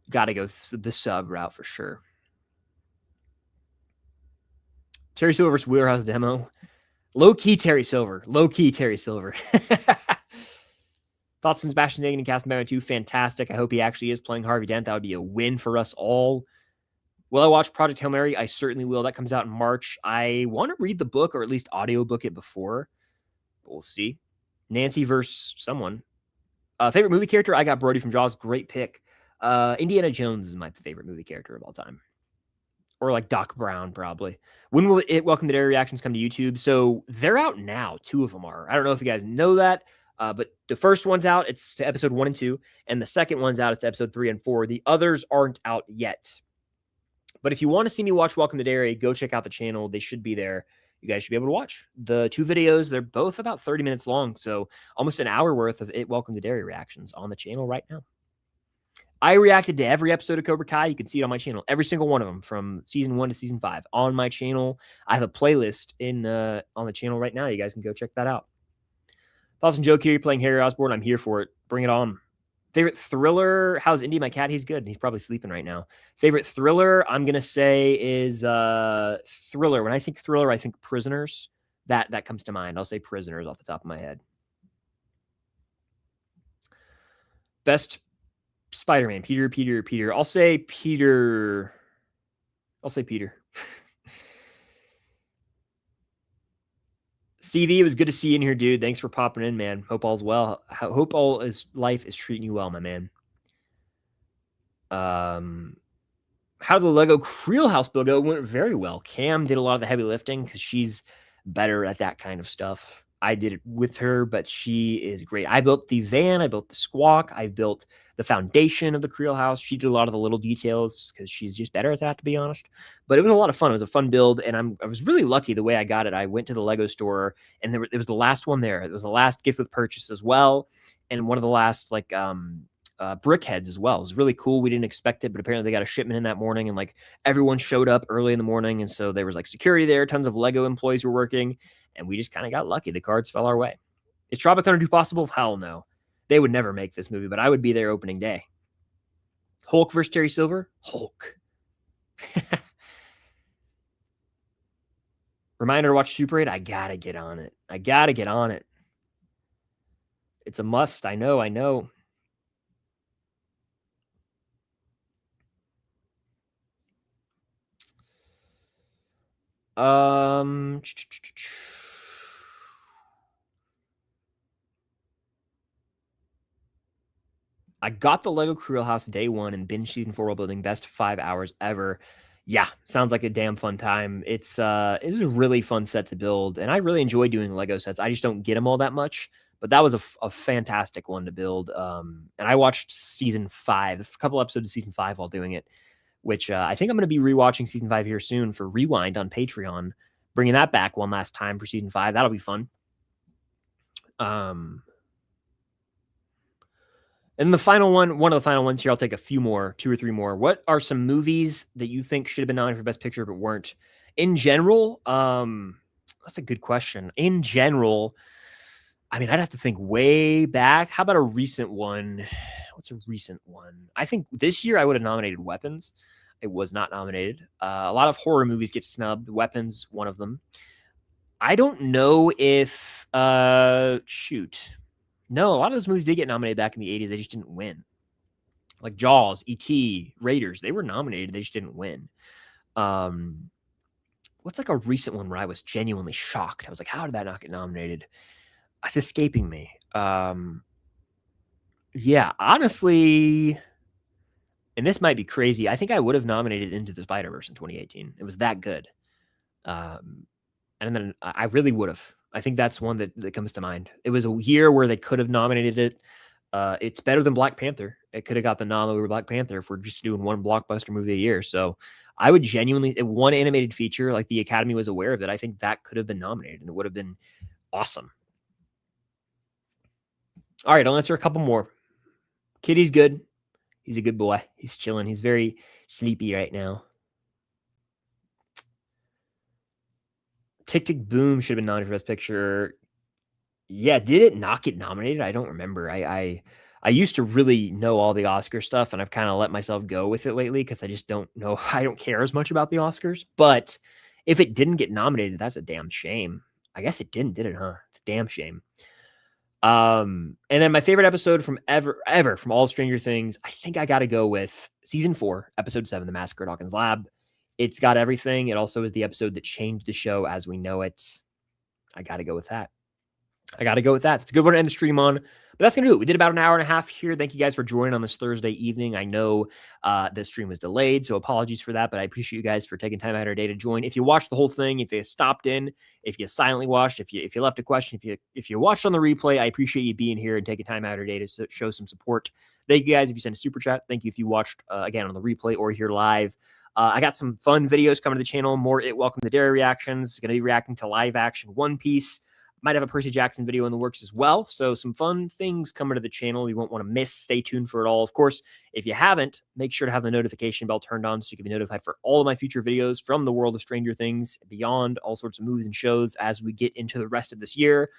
Gotta go the sub route for sure. Terry Silver versus Wheelhouse Demo. Low key Terry Silver. Thoughts on Sebastian Stan and Cast Batman 2? Fantastic. I hope he actually is playing Harvey Dent. That would be a win for us all. Will I watch Project Hail Mary? I certainly will. That comes out in March. I want to read the book, or at least audiobook it before. We'll see. Nancy versus someone. Favorite movie character? I got Brody from Jaws. Great pick. Indiana Jones is my favorite movie character of all time. Or like Doc Brown, probably. When will It Welcome to Derry reactions come to YouTube? So they're out now. 2 of them are. I don't know if you guys know that, but the first one's out. It's to episode 1 and 2. And the second one's out. It's episode 3 and 4. The others aren't out yet. But if you want to see me watch Welcome to Derry, go check out the channel. They should be there. You guys should be able to watch the 2 videos. They're both about 30 minutes long. So almost an hour worth of It Welcome to Derry reactions on the channel right now. I reacted to every episode of Cobra Kai. You can see it on my channel. Every single one of them from season 1 to season 5 on my channel. I have a playlist on the channel right now. You guys can go check that out. Thoughts on Joe Keery playing Harry Osborn? I'm here for it. Bring it on. Favorite thriller? How's Indy, my cat? He's good. He's probably sleeping right now. Favorite thriller? I'm going to say is Thriller. When I think thriller, I think Prisoners. That comes to mind. I'll say Prisoners off the top of my head. Best Spider-Man. Peter. I'll say Peter. CV, it was good to see you in here, dude. Thanks for popping in, man. Hope all's well. Hope all is life is treating you well, my man. How did the Lego Creel House build go? It went very well. Cam did a lot of the heavy lifting because she's better at that kind of stuff. I did it with her, but she is great. I built the van. I built the squawk. I built the foundation of the Creel house. She did a lot of the little details because she's just better at that, to be honest. But it was a lot of fun. It was a fun build, and I was really lucky the way I got it. I went to the Lego store, and it was the last one there. It was the last gift with purchase as well, and one of the last brick heads as well. It was really cool. We didn't expect it, but apparently they got a shipment in that morning, and everyone showed up early in the morning, and so there was security there. Tons of Lego employees were working. And we just kind of got lucky. The cards fell our way. Is Tropic Thunder 2 possible? Hell no. They would never make this movie, but I would be there opening day. Hulk versus Terry Silver? Hulk. Reminder to watch Super 8? I gotta get on it. It's a must. I know. Um, I got the Lego Creel House day one and binge season 4 while building. Best 5 hours ever. Yeah, sounds like a damn fun time. It was a really fun set to build, and I really enjoy doing Lego sets. I just don't get them all that much, but that was a fantastic one to build. And I watched season 5, a couple episodes of season 5 while doing it, which I think I'm going to be rewatching season 5 here soon for Rewind on Patreon, bringing that back one last time for season 5. That'll be fun. And the final one of the final ones here, I'll take a few more, 2 or 3 more. What are some movies that you think should have been nominated for Best Picture but weren't? In general, that's a good question. In general, I mean, I'd have to think way back. How about a recent one? What's a recent one? I think this year I would have nominated Weapons. It was not nominated. A lot of horror movies get snubbed. Weapons, one of them. I don't know if no, a lot of those movies did get nominated back in the 80s. They just didn't win. Like Jaws, E.T., Raiders, they were nominated. They just didn't win. What's like a recent one where I was genuinely shocked? I was like, how did that not get nominated? It's escaping me. Yeah, honestly, and this might be crazy. I think I would have nominated Into the Spider-Verse in 2018. It was that good. And then I really would have. I think that's one that comes to mind. It was a year where they could have nominated it. It's better than Black Panther. It could have got the nom over Black Panther if we're just doing one blockbuster movie a year. So I would genuinely, one animated feature, like the Academy was aware of it. I think that could have been nominated and it would have been awesome. All right, I'll answer a couple more. Kitty's good. He's a good boy. He's chilling. He's very sleepy right now. Tick Tick Boom should have been nominated for Best Picture. Yeah, did it not get nominated? I don't remember. I used to really know all the Oscar stuff, and I've kind of let myself go with it lately because I just don't know. I don't care as much about the Oscars. But if it didn't get nominated, that's a damn shame. I guess it didn't, did it? Huh? It's a damn shame. And then my favorite episode from ever from all Stranger Things, I think I got to go with season 4, episode 7, The Massacre at Hawkins Lab. It's got everything. It also is the episode that changed the show as we know it. I got to go with that. It's a good one to end the stream on. But that's going to do it. We did about an hour and a half here. Thank you guys for joining on this Thursday evening. I know the stream was delayed, so apologies for that, but I appreciate you guys for taking time out of your day to join. If you watched the whole thing, if you stopped in, if you silently watched, if you left a question, if you watched on the replay, I appreciate you being here and taking time out of your day to show some support. Thank you guys if you sent a super chat. Thank you if you watched, again, on the replay or here live. I got some fun videos coming to the channel, more Welcome to Derry reactions. Going to be reacting to live action One Piece. Might have a Percy Jackson video in the works as well. So some fun things coming to the channel you won't want to miss. Stay tuned for it all. Of course, if you haven't, make sure to have the notification bell turned on so you can be notified for all of my future videos from the world of Stranger Things, beyond all sorts of movies and shows as we get into the rest of this year.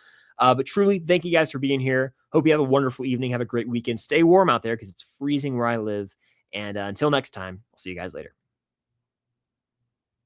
But truly, thank you guys for being here. Hope you have a wonderful evening. Have a great weekend. Stay warm out there because it's freezing where I live. And until next time, I'll see you guys later.